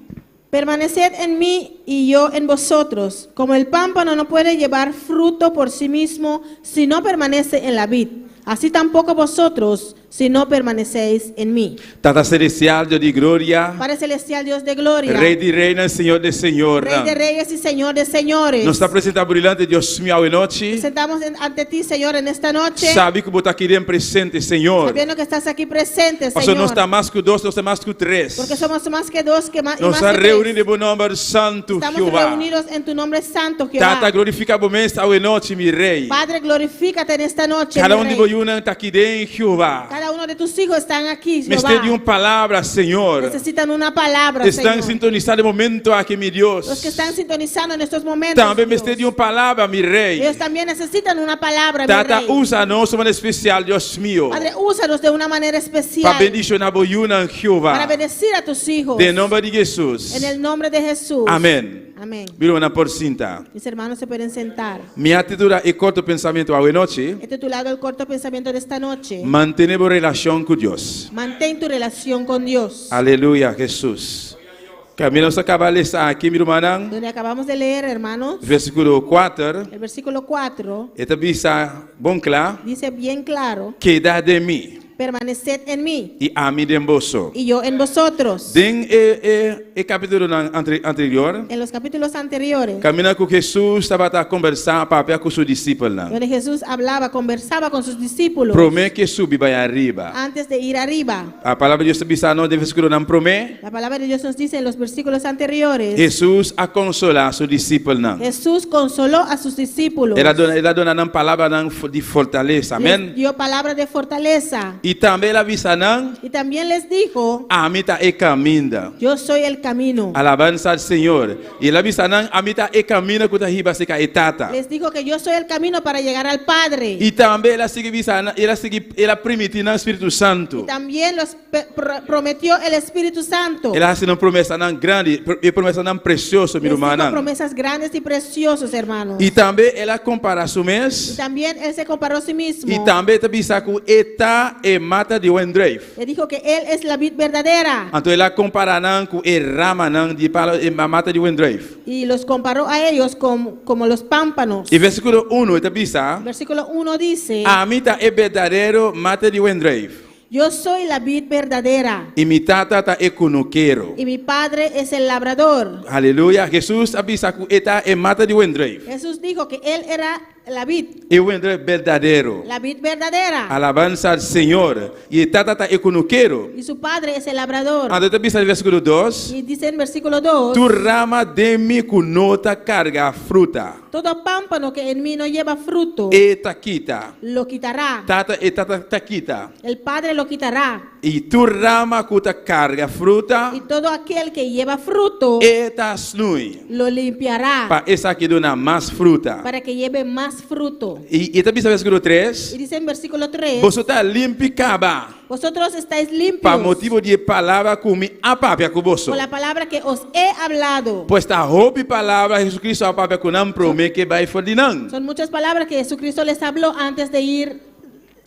Permaneced en mí y yo en vosotros. Como el pámpano no puede llevar fruto por sí mismo si no permanece en la vid, así tampoco vosotros si no permanecéis en mí. Tata celestial, Dios de gloria. Padre celestial, Dios de gloria, Rey de reina, Señor de Señor. Rey de reyes y Señor de señores. Nos presenta brilhante, Dios mío, hoy noche. Sentamos ante ti, Señor, en esta noche, Sabe que vos está aquí en presente, Señor. sabiendo que estás aquí presente, Pastor, no Señor, está más que dos, no está más que tres. porque somos más que dos, que más, y Nos más ha que reunido tres. en buen nombre santo, Estamos Jehová. reunidos en tu nombre santo, Jehová. Tata, glorifica vos hoy noche, mi rey. Padre, glorifícate en esta noche, Cada mi um de Rey. vós está aqui dentro, Jehová. Cada uno de tus hijos están aquí, Me Jehová. de uma palavra, Senhor. Necesitan una palabra, Estão Señor. sintonizados no momento aqui, meu Deus. Los que están sintonizando en estos momentos, Também me Dios, de uma palavra, meu rei. ellos también necesitan una palabra, mi Tata, Rey. usa-nos de maneira especial, Deus meu. Padre, úsanos de una manera Para especial bendicionar vos, para Jehová. bendecir a tus hijos. De nome de Jesus. En el nombre de Jesús. Amém. Amén. Viro na porcinta. Mis hermanos se pueden sentar. Minha atitude e corto pensamento hoje noite. He titulado el corto pensamiento de esta noche: Mantenemos relação com Deus. Mantén tu relación con Dios. Aleluia, Jesus. Caminhamos a cabaleza aqui, meu irmão. Donde acabamos de leer, hermanos, Versículo 4. el versículo 4 Esta bisa bom claro. dice bien claro: Queda de mim permaneced en mí e a mim de emboso. y yo en vosotros. Den capítulo anterior, En los capítulos anteriores, caminha com Jesus, estava a conversar para com seus discípulos. donde Jesús hablaba, conversaba con sus discípulos Promete que subir vai arriba. antes de ir arriba. A palavra de Deus bisa no de versículo não promete. La palabra de Dios nos dice en los versículos anteriores: Jesus a consolar seus discípulos. Jesús consoló a sus discípulos. Ela dona uma palavra de fortaleza. Les Amém. dio palabra de fortaleza. E também ela bisa não Y también les dijo: a mim tá e caminho. yo soy el camino. Alabanza al Señor. Y la visa nan amita e camina kuta hiba seka etata. Les dijo que yo soy el camino para llegar al Padre. Y también ela sigue visa ela permite nan Espírito Santo. También prometió el Espíritu Santo. Ela hace uma promessa nan grande e promessa nan precioso, meu Les dijo irmão. promesas grandes y preciosas, hermanos. E também ela compara su Y mês. también él se comparó a sí mismo. E também te visa ku eta e mata de Wendreif. Le dijo que él es la vid verdadera. Então ela compara nan ku e rama nan de palo e mata de Wendreif. Y los comparó a ellos como los pámpanos. E versículo 1 te visa Versículo 1 dice: amita e verdadeiro mata de Wendreif. yo soy la vid verdadera E mi tata ta e cunuqueiro. y mi Padre es el labrador. Aleluia. Jesus avisa que eta e mata de Wendreif. Jesús dijo que él era la vid, E Wendreif verdadeiro. la vid verdadera. Alabanza al Senhor. E tata ta e cunuqueiro. Y su Padre es el labrador. Ando te avisa no versículo 2. Y dice en versículo 2: Tu rama de mi cunota carga fruta. todo pámpano que en mí no lleva fruto, E taquita. lo quitará. Tata e tata taquita. El Padre lo quitará. E tu rama cuta carga fruta. Y todo aquel que lleva fruto, E tasnui. lo limpiará Pa esa que dona mais fruta. para que lleve más fruto. E te avisa versículo 3. Y dice en versículo 3: Você tá limpo caba. vosotros estáis Para limpios motivo de palavra comi a papia com você. con la palabra que os he hablado. Pois tá roupa palavra Jesus Cristo a papia com não promete que vai fordinan. Son muchas palabras que Jesucristo les habló antes de ir.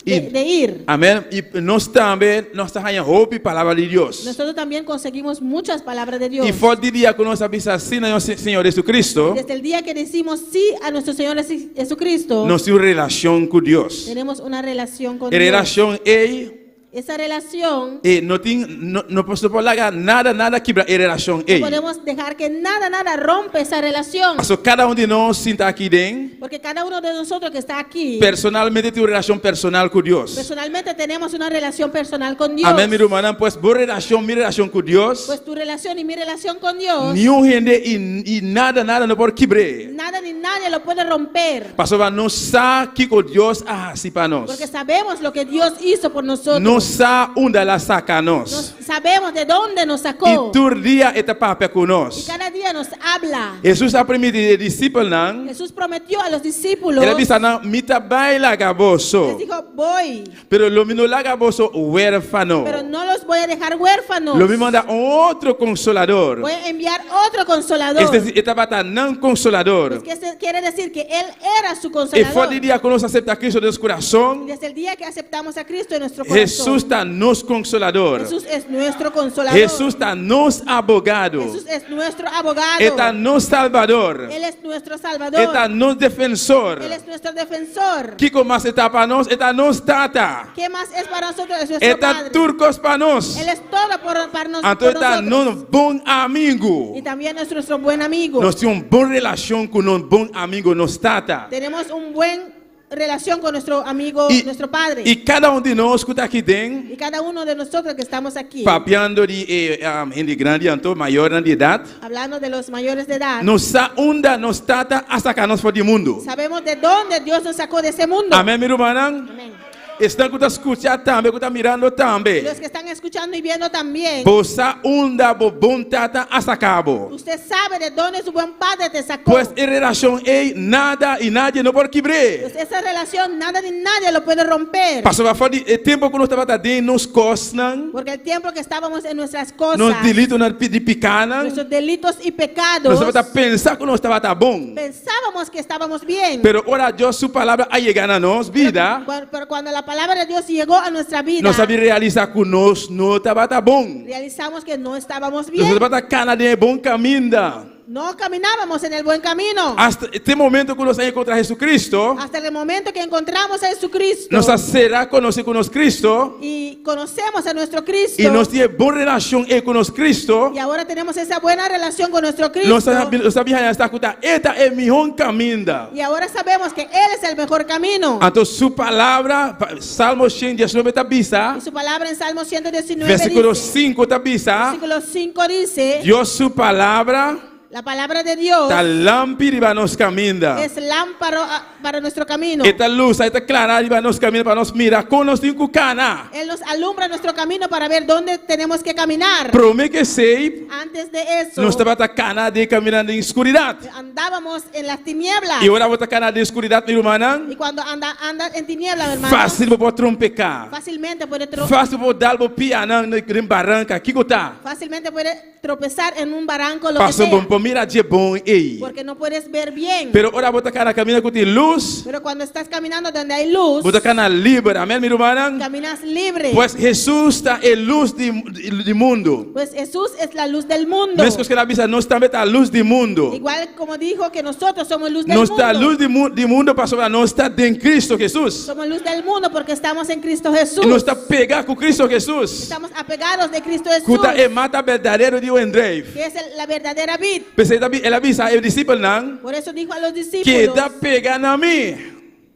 De ir. Amém. E nós também nós tá ganhando roupa palavra de Deus. Nosotros también conseguimos muchas palabras de Dios. E forte dia que nós avisa assim no Senhor Jesus Cristo. Desde el día que decimos sí a nuestro Señor Jesucristo, Nós temos relação com Deus. tenemos una relación con E Dios. relação é Esa relación, E no posso largar nada quebrar a relação. no podemos dejar que nada rompe esa relación. Porque cada um de nós sinta aqui dentro, Porque cada uno de nosotros que está aquí, personalmente tem uma relação personal com Deus. personalmente tenemos una relación personal con Dios. Amém, meu irmão? Pois boa relação, minha relação com Deus, Pues tu relación y mi relación con Dios, nenhum rende e nada não pode quebrar. nada ni nadie lo puede romper. Pastor, não sabe que Deus assim para nós. Porque sabemos lo que Dios hizo por nosotros. Não sabe onde ela saca nós. Sabemos de dónde nos sacó. E todo dia está papel Y conosco. cada día nos habla. Jesus ha permitido aos discípulos não. Jesús prometió a los discípulos. Ele disse não, mita baila Les gaboso. dijo, voy, Pero lo mismo la gaboso huérfano. pero no los voy a dejar huérfanos. Lo mismo manda outro consolador. Voy a enviar otro consolador. Este estava não consolador. Pues que quiere decir que Él era su E consolador. fora de dia quando nós acepta Cristo no coração, Desde el día que aceptamos a Cristo en nuestro corazón, Jesus está nos consolador. Jesús es nuestro consolador. Jesus está nos abogado. Jesús es nuestro abogado. Está nos salvador. Él es nuestro salvador. Está nos defensor. Él es nuestro defensor. Que mais está para nós? Está nos tata. ¿Qué más es para nosotros? Es nuestro Está Padre. turcos para nós. Él es todo para Então por está nosotros. nos bom amigo. Y también es nuestro buen amigo. Nós temos uma boa relação com um bom amigo nos tata. Tenemos un buen relación con nuestro amigo, nuestro Padre. E cada um de nós que está aqui dentro, Y cada uno de nosotros que estamos aquí, papiando de gente grande, então maior de idade, hablando de los mayores de edad, nos sa onda nos tata a sacar-nos fora do mundo. sabemos de dónde Dios nos sacó de ese mundo. Amém, meu irmão? Amén. Estão que está escutando também, que está mirando também. Los que están escuchando y viendo también, Bossa onda bom tata a sacabo. usted sabe de dónde su buen Padre te sacó. Pois em relação a nada e nadie não pode quebrar. Pues esa relación nada ni nadie lo puede romper. Passou a fora de tempo que nós estava dentro, nos costam, Porque el tiempo que estábamos en nuestras cosas, nos delitos de picana, nuestros delitos y nós pecados, estava a pensar que nós estava bom. pensábamos que estábamos bien. Pero ora Deus, sua palavra a chegar a nós, vida. Pero cuando la palabra de Dios llegó a nuestra vida, Nós sabíamos realizar conosco, não estava bom. realizamos que no estábamos Nós bien. estava cada dia bom caminho. No caminábamos en el buen camino. Hasta este momento que nós encontramos Jesucristo, Hasta el momento que encontramos a Jesucristo nós será conhecer conosco Cristo y conocemos a nuestro Cristo, e nós temos boa relação conosco Cristo. y ahora tenemos esa buena relación con nuestro Cristo, Nós sabíamos estar com esta é melhor caminho. y ahora sabemos que Él es el mejor camino. Então sua palavra, Salmo 119 está bisa, Y su palabra en Salmo 119 versículo dice, 5 está bisa, versículo 5 dice, Deus sua palavra la palabra de Dios está lâmpada para nos caminhar. es lámpara para nuestro camino. Esta luz, esta clara para nos caminhar, para nos mirar com nos cinco cana. Él nos alumbra nuestro camino para ver dónde tenemos que caminar. Promete que sei, Antes de eso, nós estava a cana de caminhando em escuridade. andábamos en las tinieblas. E agora vou cana de escuridade, meu irmão. Y cuando anda en tinieblas, hermano, Fácil para trompecar. fácilmente puede Fácil para dar o piano em barranca. Aqui que tá. fácilmente puede tropezar en un barranco, lo Passou que bom sea, para mirar de bom aí. porque no puedes ver bien. Pero ora vou cana caminhando com luz. Pero cuando estás caminando donde hay luz, Vou cana livre. Amém, meu irmão. caminas libre. Pois Jesus está em luz do mundo. Pues Jesús es la luz del mundo. Mesmo que ela avisa, nós também está a luz do mundo. Igual como dijo que nosotros somos luz del Nós mundo. está a luz do mundo, pastor. Nós está em Cristo Jesus. Somos luz del mundo porque estamos en Cristo Jesús. E nós está pegado com Cristo Jesus. Estamos apegados de Cristo Jesús, Cuta é mata verdadeiro de André. que es la verdadera vid. Pensei também, ela avisa ao discípulo não, Por eso dijo a los que discípulos, dá pegar na mim,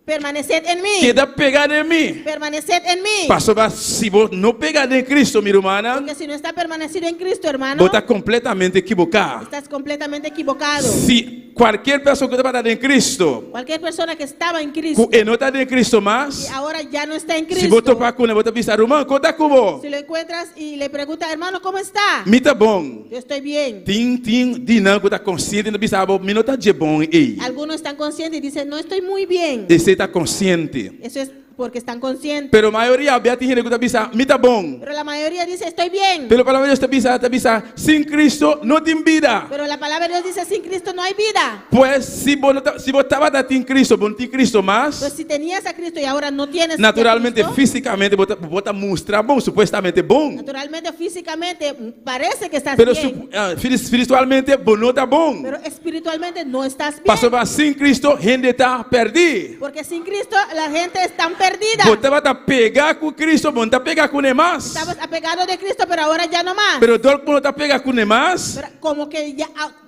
permaneced en mí, que dá pegar em mim. permaneced en mí. Pastor, se você não pegar em Cristo, minha irmã, Porque si no está permanecido en Cristo, hermano, você está completamente equivocado. estás completamente equivocado. Se qualquer pessoa que está em Cristo, Cualquier persona que estaba en Cristo e não está em Cristo y mais, ahora ya no está en se Cristo, você topar com ele, você pensar, irmão, conta como? si lo encuentras y le preguntas, hermano, ¿cómo está? Me tá bom. Yo estoy bien. Tem dinâmico, está consciente, não pensar, me não está de bom aí. Algunos están conscientes y dicen, no estoy muy bien. E você está consciente. Eso es porque están conscientes. Pero a maioria había gente que está pensando, me tá bom. Pero la mayoría dice, estoy bien. Pero para Dios está pensando, sin Cristo no tem vida. Pero la palabra de Dios dice, sin Cristo no hay vida. Pues si vos estaba en Cristo, vos tem Cristo más, Pues si tenías a Cristo y ahora no tienes naturalmente, a Cristo, fisicamente, vos está mostrar bom, supuestamente bom. naturalmente, físicamente, parece que estás Pero bien. espiritualmente, vos no está bom. Pero espiritualmente no estás bien. Pastor, sin Cristo, gente está perdida. Porque sin Cristo la gente está perdida. perdida. Você vai estar pegar com Cristo, não está pegar com demais. Estabas apegado de Cristo, pero ahora ya no más. Pero todo mundo está pegar com demais. Pero como que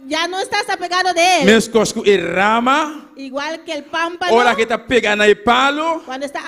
ya no estás apegado de Él. Mesmo com o rama, Igual que el pámpano, hora que está pegando aí palo, cuando está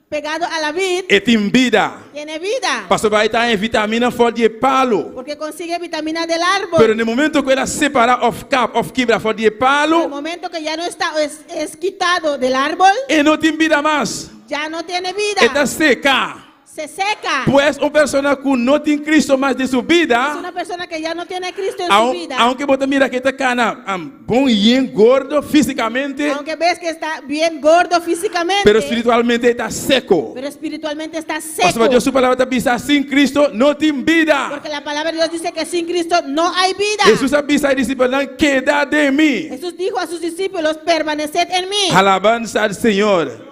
pegado a la vid, e tem vida. tiene vida. Pastor vai estar em vitamina fora de palo. Porque consigue vitamina del árbol. Pero no momento que ela separa of quebra fora de En el palo, momento que ya no está, es quitado del árbol, e não tem vida mais. ya no tiene vida. Está seca. Se seca. Pues uma pessoa que não tem Cristo mais de sua Es vida, una persona que ya no tiene a Cristo en su vida. aunque você mira que está cana bom e engordo fisicamente, Aunque ves que está bien gordo físicamente, pero espiritualmente está seco. pero espiritualmente está Pastor, seco. Deus sua palavra está dizendo, sem Cristo não tem vida. Porque la palabra de Dios dice que sin Cristo no hay vida. Jesus disse a discípulos, não queda de mim. Jesús dijo a sus discípulos, permaneced en mí. Alabanza al Señor.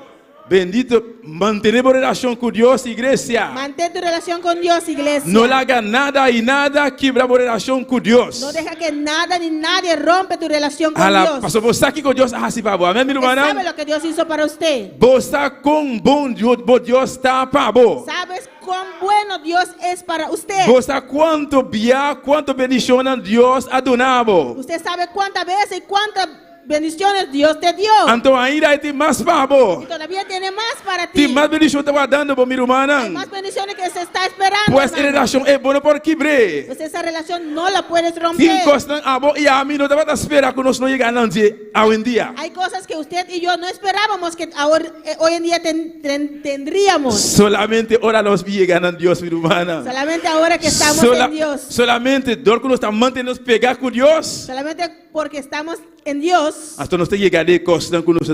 Bendito, mantenemos relación con Dios, iglesia. Mantén tu relación con Dios, iglesia. No le haga nada y nada quebramos relación con Dios. No deja que nada ni nadie rompe tu relación con Dios. Pastor, você aqui com Deus, assim para você. Amém, meu Usted sabe irmão? lo que Dios hizo para usted. Você com bom Deus está para você. Sabes cuán bueno Dios es para usted. Você quanto bia, quanto bendição Deus adonavo. Usted sabe cuántas veces y cuántas bendiciones Dios te dio. Então ainda tem mais para Y você. todavía tiene más para ti. Tem mais bendição te dando, meu Hay irmão. más bendiciones que se está esperando. Pois a hermano. relação é boa por quebrar. Pues esa relación no la puedes Tem romper. coisas e a mim não dá para esperar que nós não chegamos ao em dia. Hay cosas que usted y yo no esperábamos que ahora, hoy en día tendríamos. Solamente ora nós chegamos a Deus, meu irmão. Solamente ahora que estamos en Dios. Solamente dor que nós estamos mantendo pegar com Deus. Solamente porque estamos en Dios. Hasta nós temos que chegar de coisas que nós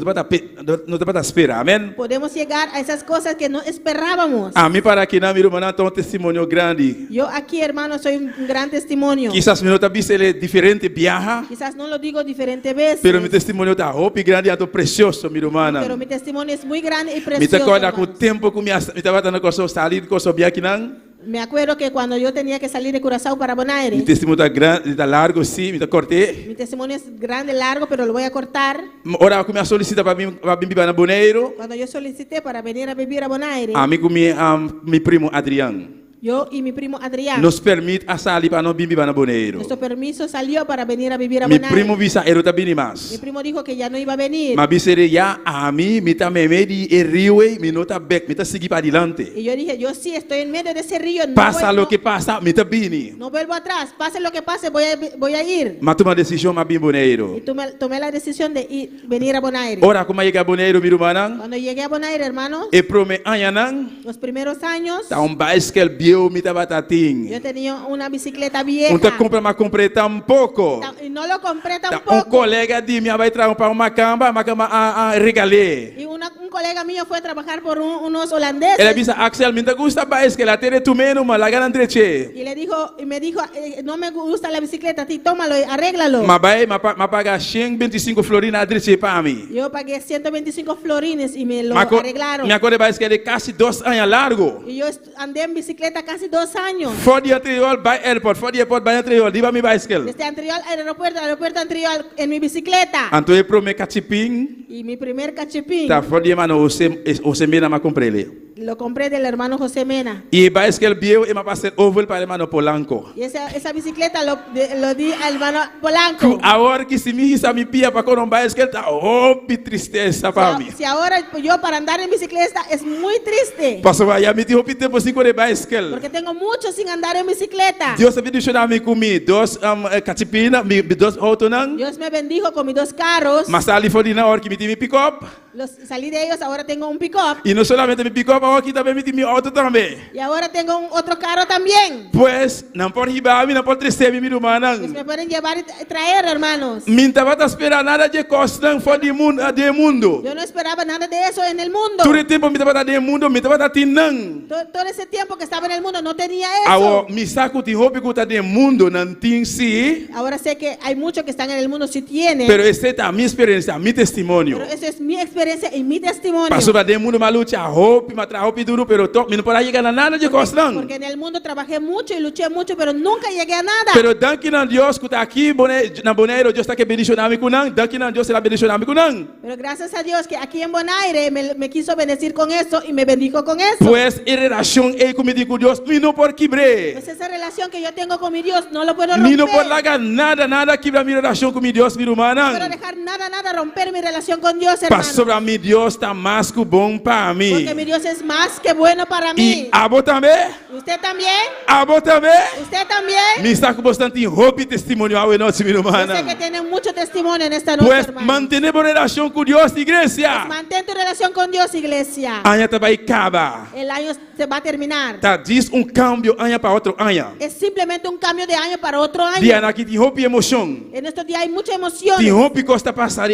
não dá para esperar. Amém? Podemos llegar a esas cosas que no esperábamos. A mim para que não, meu irmão, tem testemunho grande. Yo aquí, hermano, soy un gran testimonio. Quizás meu está visto ele diferente viaja, Quizás no lo digo diferentes veces. pero meu testemunho está roupa grande e precioso, meu irmão. Pero mi testimonio es muy grande y Me precioso. acorda com o hermanos. tempo que me estava dando coisa salir coisa viajar não. Me acuerdo que cuando yo tenía que salir de Curazao para Bonaire, Meu testemunho está grande, está largo, sim, me cortei. mi testimonio es grande, largo, pero lo voy a cortar. Ora que me solicita para mim vir na Boneiro. Cuando yo solicité para venir a vivir a Bonaire, Amigo meu primo Adriano yo y mi primo Adrián, nos permite a sair para não vir na Boneiro. nuestro permiso salió para venir a vivir a Meu Bonaire. primo visa era também Mi mais. primo dijo que ya no iba a venir. Mas seria já a mim, me tá me meio e rio e me nota back, me tá seguir para adiante. Y yo dije, yo sí estoy en medio de ese río, no, Passa vuelvo, lo que passa, me tá bini. no vuelvo atrás, pase lo que pase, voy a ir. Mas toma decisão mas bem Y Boneiro. tomé la decisión de venir a Bonaire. Ora como chega Boneiro, meu irmão? Cuando llegué a Bonaire, hermanos, E prome anhanang, los primeros años, tá bicycle bio me tá batating. yo tenía una bicicleta vieja. Não compra, mas comprei tampouco. Y no lo compré Tá, tampoco. colega de mim vai trazer para uma cama a regalé. Y un colega mío fue a trabajar por unos holandeses. Ele disse, Axel, me gusta bicycle, a tere tu meno, mas la ganan treche. Y me dijo, no me gusta la bicicleta, a ti tómalo, arréglalo. Mas vai, mas paga 125 florina a treche para mim. Yo pagué 125 florines y me lo arreglaron. Me acordo de bicycle de casi 2 anos largo. Y yo andé en bicicleta casi 2 años. For the anterior by airport, for the airport by anterior, diba mi bicycle. Desde anterior al aeropuerto anterior en mi bicicleta. Anto e prome cachiping, Y mi primer cachipín tá for the mano o mena ma comprele. lo compré del hermano José Mena. E bicycle bio e ma passer oval para mano Polanco. Y esa bicicleta lo di al hermano Polanco. Agora que se me hisa mi pia para con un bicycle, tá tristeza para mim. Si ahora yo para andar en bicicleta es muy triste. Passo vai, me tive o tempo 5 de bicycle. Porque tengo mucho sin andar en bicicleta. Deus me deixou na com mim, dois catipina, dois autonang, Dios me bendijo con mis 2 carros. mas ali foi na hora que me tive pick up. Salí de ellos, ahora tengo un pick-up. E não solamente me pick up, aqui também me tive auto também. Y ahora tengo otro carro también. Pues, não pode ribar, não pode triste, meu Pues irmão. me pueden llevar y traer, hermanos. Me estava a esperar nada de costa fora de mundo. Yo no esperaba nada de eso en el mundo. Todo o tempo me estava de mundo, me estava tinang. Todo ese tiempo que estaba en el mundo no tenía Awo, eso. me saco de roupa que está de mundo, não tem si. Ahora sé que hay muchos que están en el mundo, sí tienen. Pero esta é a minha experiência, meu testemunho. Pero esa es mi experiencia. diferencia en mi testimonio. Pastor, para de mundo malucha, hopi, matra, hopi duro, pero top, no para llegar a nada de cosas. Porque en el mundo trabajé mucho y luché mucho, pero nunca llegué a nada. Pero danke a Dios que está aquí, na Bonaire, Dios está que bendicioname kunang, danke a Dios se la bendicioname kunang. Pero gracias a Dios que aquí en Bonaire me quiso bendecir con eso y me bendijo con eso. Pues en relación con Dios, mi no por quibre. Pues esa relación que yo tengo con mi Dios no lo puedo Mi no por romper. lagar nada quibra mi relación con mi Dios, mi No puedo humana. dejar nada romper mi relación con Dios, hermano. Pastor, a mi Dios está más que bom para mí. Porque mi Dios es más que bueno para Y mí. a vos también, ¿Usted también? a vos también. ¿Usted también? Me está con bastante hobby testimonio a noche, mi Yo sé que humana. tiene mucho testimonio en esta noche, Pues hermano. mantenemos relación con Dios, iglesia. Mantén tu relación con Dios, iglesia. Aña te va a acabar. El año se va a terminar. Tá, diz cambio año para otro año. Es simplemente un cambio de año para otro año. Diana aquí te hobby emoción. En estos días hay mucha emoción. Te hobby costa pasar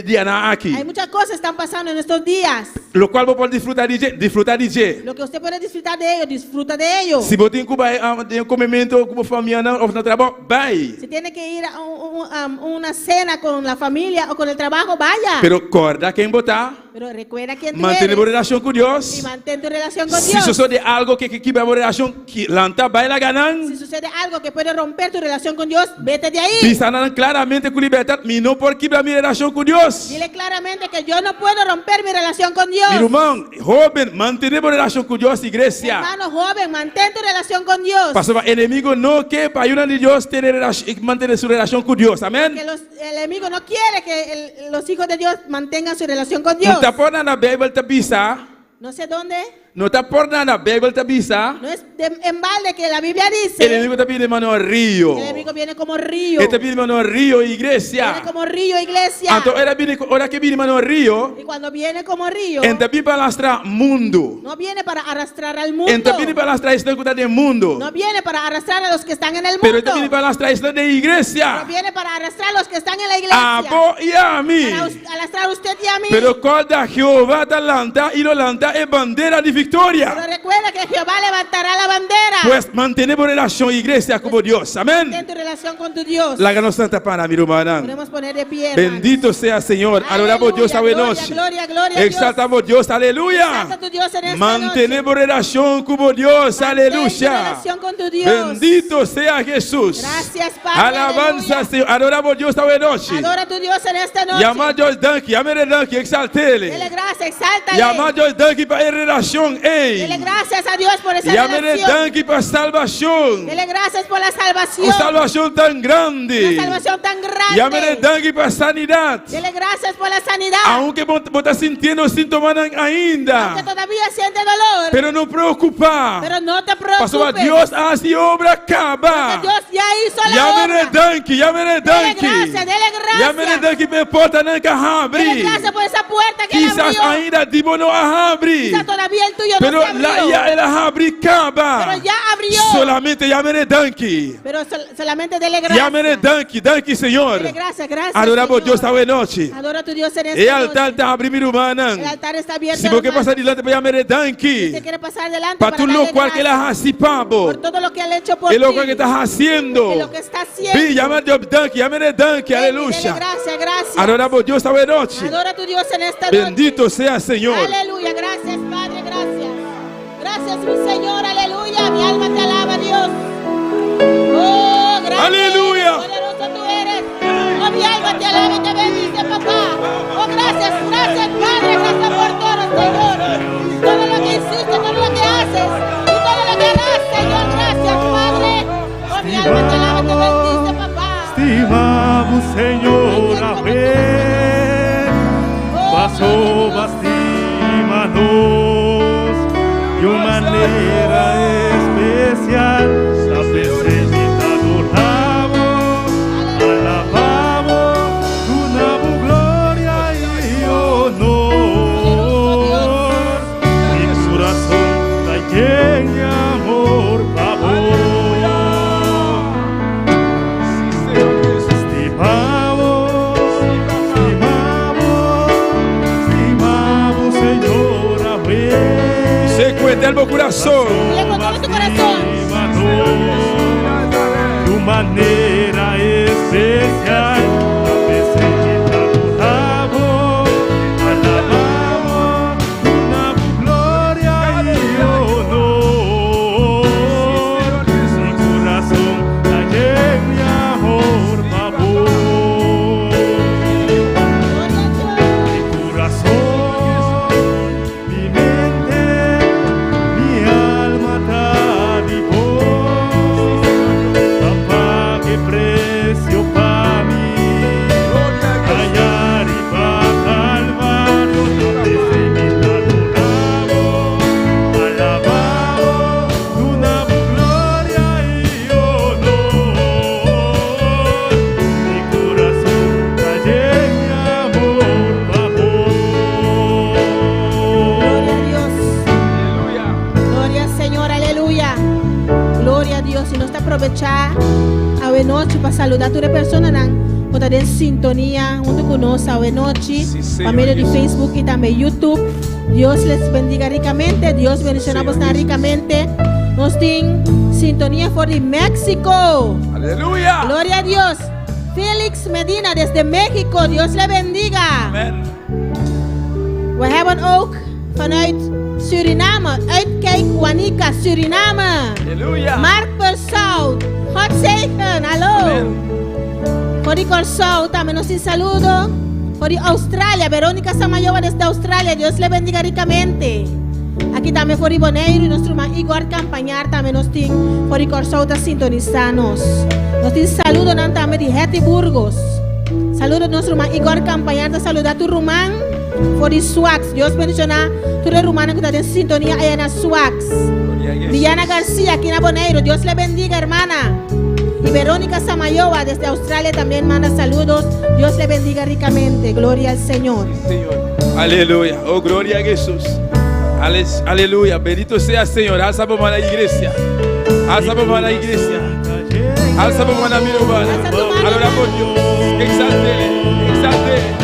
Diana aquí. Hay muchas cosas que están pasando en estos días. Lo cual vos podés disfrutar de. Lo que usted puede disfrutar de ello, disfruta de ello. Se você tem comimento como família ou no trabalho, vai. Si tiene que ir a una cena con la familia o con el trabajo, vaya. Pero acorda quem botar, Pero recuerda quién tú mantém eres uma relação com y Deus. mantén tu relación con Se Dios. sucede algo que quebra a relação, que lanta vai lá ganan. Si sucede algo que puede romper tu relación con Dios, vete de ahí. Pensando claramente com liberdade, me não por quebrar minha relação com Deus. Dile claramente que yo no puedo romper mi relación con Dios. Meu irmão, jovem, mantenha uma relação com Deus, igreja. Hermano joven, mantén tu relación con Dios. Pastor, o inimigo não quer para ayudar de Deus ter manter sua relação com Deus. Amém? Que el enemigo no quiere que los hijos de Dios mantengan su relación con Dios. Não está por nada na Bíblia te bisa. No sé dónde. Não está por nada na Bíblia te bisa. No es en balde que la Biblia dice. El enemigo te pide mano al río. El enemigo viene como río. Ele te pide mano al río, Viene igreja. como río, iglesia. Então, hora que viene mano al río, Y cuando viene como río, ele viene para lastrar mundo. no viene para arrastrar al Ele mundo. viene para lastrar estão del mundo. No viene para arrastrar a los que están en el Pero mundo. ele viene para lastrar estão de No igreja. viene para arrastrar a los que están en la iglesia. A vos y a mí. Para arrastrar a usted y a mí. Pero cuando Jehová te lanta y lo lanta es bandera de Pero victoria. recuerda que Jehová levantará la bandera. Pues mantenemos relación iglesia como Dios. Amén. Ten tu relación con tu Dios. La ganó Santa Pana, mi hermana. Podemos poner de pie, hermanos. Bendito sea Señor. Adoramos a Dios esta Aleluya, noche. gloria, gloria a Dios. Exaltamos a Dios, aleluya. Exalta tu Dios en esta Mantenemos relación como Dios, Mantén tu aleluya. relación con tu Dios. Bendito sea Jesús. Gracias, Padre, Alabanza, aleluya. Señor. Adoramos a Dios esta noche. Adora a tu Dios en esta noche. Llama a Dios Danke, llámele Danke, Dele exaltele. gracias, exáltale. Llama a Dios Danke para relación, Dele ey. gracias a Dios por esa Llámele relación. Danke para salvación. Dele gracias por la salvación. Una salvación tan grande. Una salvación tan grande. Llámele Danke para sanidad. Dele gracias por la sanidad. Aunque vos estás sintiendo síntomas Aunque ainda. todavía siente dolor. Pero no preocupa. Pero no te Pastor, preocupes. Dios hace obra acaba. Dios ya hizo la Llámele obra. Danke, llámele Danke. Dele gracias. Llámele Danke para porta não Dele abre. gracias por esa puerta que él Quizás abrió. ainda divo não abre. Quizás todavía el tuyo Pero no se abrió. ela abre acaba. Pero ya abrió. Solamente llámele Danke. Pero solamente dele gracias. Llámele Danke, Danke, Señor. Dele gracias, gracias. Adoramos a Deus Señor. esta noite. Adora a tu Dios en esta E noche. altar está abrindo, El irmã. altar está abierto. Se você hermano. passar adiante para llamar Usted Danke. quiere pasar adelante Para tu darle lo cual que gracias ela hasipabo. por todo lo que él ha hecho por E ti. lo cual que está haciendo. de lo que está haciendo. Vi, llama a Deus Danke, llámele Danke, Ven y dele aleluya. gracias, gracias. Adoramos a Deus esta noite. Adora a tu Dios en esta Bendito noche. sea Señor. Aleluya, gracias Padre, gracias. Gracias mi Señor, aleluya. Mi alma te alaba, Dios. Oh, gracias. Aleluya. Poderoso tú eres. Oh, mi alma te alaba y te bendice, papá. Oh, gracias, gracias Padre, gracias por todo, Señor. Todo lo que hiciste, todo lo que haces y todo lo que harás, Señor. Gracias, Padre. Oh, mi alma te alaba y te bendice, papá. Estimamos, Senhor, a ver, passou, bastima-nos de uma maneira especial. Na presença do Ramo, alabamos, tu damos glória e honor. Mi coração vai em amor, favor. Estimamos, estimamos, noche para saludar a todas las personas que están en sintonía junto con nosotros hoy noche, Sí, Señor por medio de Jesús. Facebook y también YouTube. Dios les bendiga ricamente, Dios bendiga Señor tan ricamente. Nos tienen sintonía por de México. Aleluya. Gloria a Dios. Félix Medina desde México, Dios le bendiga. Amen. We hebben ook vanuit Suriname, uit Kijkwanika, Suriname. Aleluya. Mark Persau, God zegen, hallo. Amen. Voor die Corsau, también nos un saludo. Por Australia, Verónica Samayoa desde Australia, Dios le bendiga ricamente. Aquí también por Boneiro y nuestro hermano Igor Campañar también nos tiene por Corsauta sintonizanos. Nos tiene saludo también de Hetty Burgos. Saludo a nuestro hermano Igor Campañar, te saluda a tu rumán por Swax. Dios bendiga a tu rumano que está en sintonía allá en Swax. Diana García aquí en Boneiro, Dios le bendiga, hermana. Y Verónica Samayoa desde Australia también manda saludos. Dios le bendiga ricamente. Gloria al Señor. Señor. Aleluya. Oh, gloria a Jesús. Aleluya. Bendito sea el Señor. Alza por la iglesia. Alza por la iglesia. Alza por la mi hermana. Alza tu mano, Adora por Dios. Exalte. Exalte.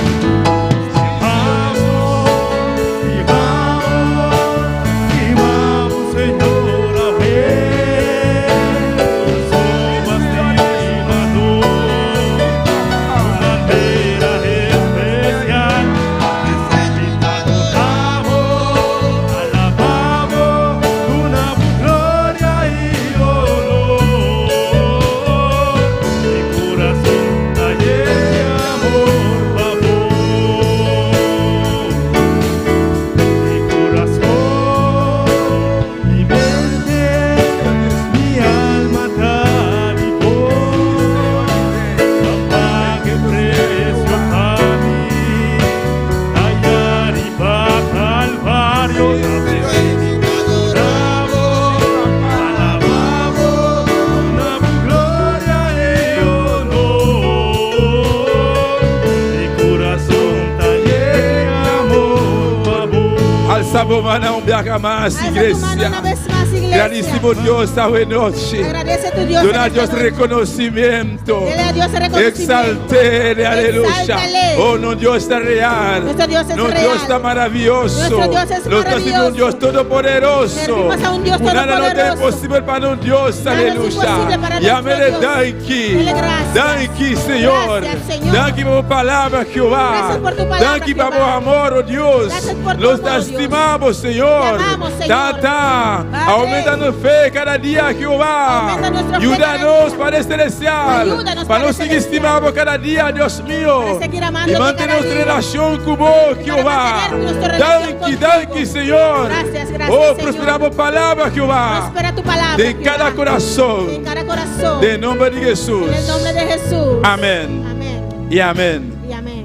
Sabomana umbiaka más Alza tu mano iglesia. una vez más, iglesia. Grandísimo Dios esta noche. Agradece a tu Dios. Dona a en Dios esta noche. reconocimiento. Dele a Dios el reconocimiento. Exaltele, aleluya. Exáltale. Oh, no Dios está real. Nuestro Dios es no real. Dios está maravilloso. Nuestro Dios es Lo está haciendo un Dios todopoderoso. Servimos a un Dios Nada no es todopoderoso. imposible para un Dios, Nada es aleluya. imposible para Llámele nuestro Dios. danki. Dele gracias. Danki, Señor. Gracias, Señor. Danki por tu palabra, Jehová. Gracias por tu palabra, Danki por tu Jehová. amor, oh Dios. Gracias por tu Los amor, Dios. estimamos, Señor. Te amamos, Señor. Tata, Padre. aumenta nuestra fe cada día, Jehová. Aumenta nuestra fe Ayúdanos, cada día. Padre Celestial. Ayúdanos, Para Padre no seguir Celestial. estimando cada día, Dios mío. Para seguir amándote Y cada mantener nuestra día. relación con vos, Jehová. mantener nuestra relación Danki, contigo. danki, Señor. Gracias, gracias, Oh, Señor. prosperamos palabra, Jehová. Prospera tu palabra. De Jehová. cada corazón. En cada corazón. De nombre de Jesús. En el nombre de Jesús. Amén. Amén. Y amén. Y amén.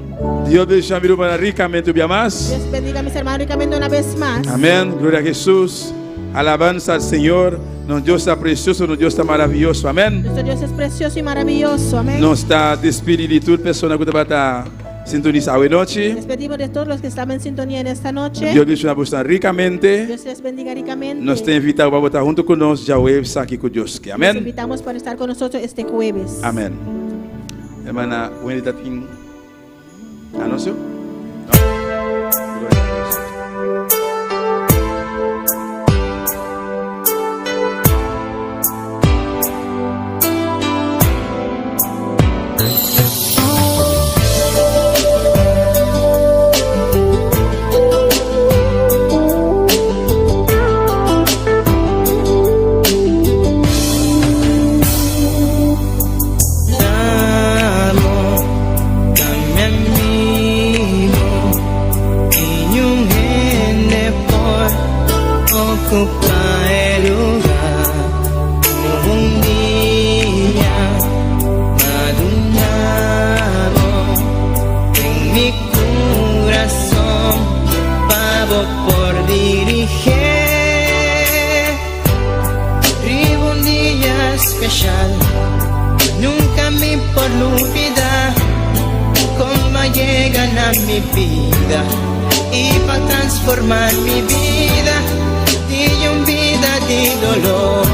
Dios bendiga mi hermana ricamente, bien más. Dios bendiga a mis hermanos ricamente una vez más. Amén. Gloria a Jesús. Alabanza al Señor. Nuestro Dios está precioso, nuestro Dios está maravilloso. Amén. Nuestro Dios es precioso y maravilloso. Amén. Nos está despedido de toda persona que está sintonizada hoy noche. Despedimos de todos los que estaban en sintonía en esta noche. Dios bendiga a vosotros ricamente. Dios les bendiga ricamente. Nos está invitado para estar junto con nosotros. Ya hoy aquí con Dios. Les Amén. invitamos para estar con nosotros este jueves. Amén. Hermana, Wendy, ¿tatín anuncio? No. Gloria a Dios. Amo, dame amigo, inyong hende por ocupar el lugar. Noong día madunamo en mi corazón, pavo por dirigir. Vivo un día especial. Nunca me por olvidar cómo llegan a mi vida y para transformar mi vida, y un vida de dolor.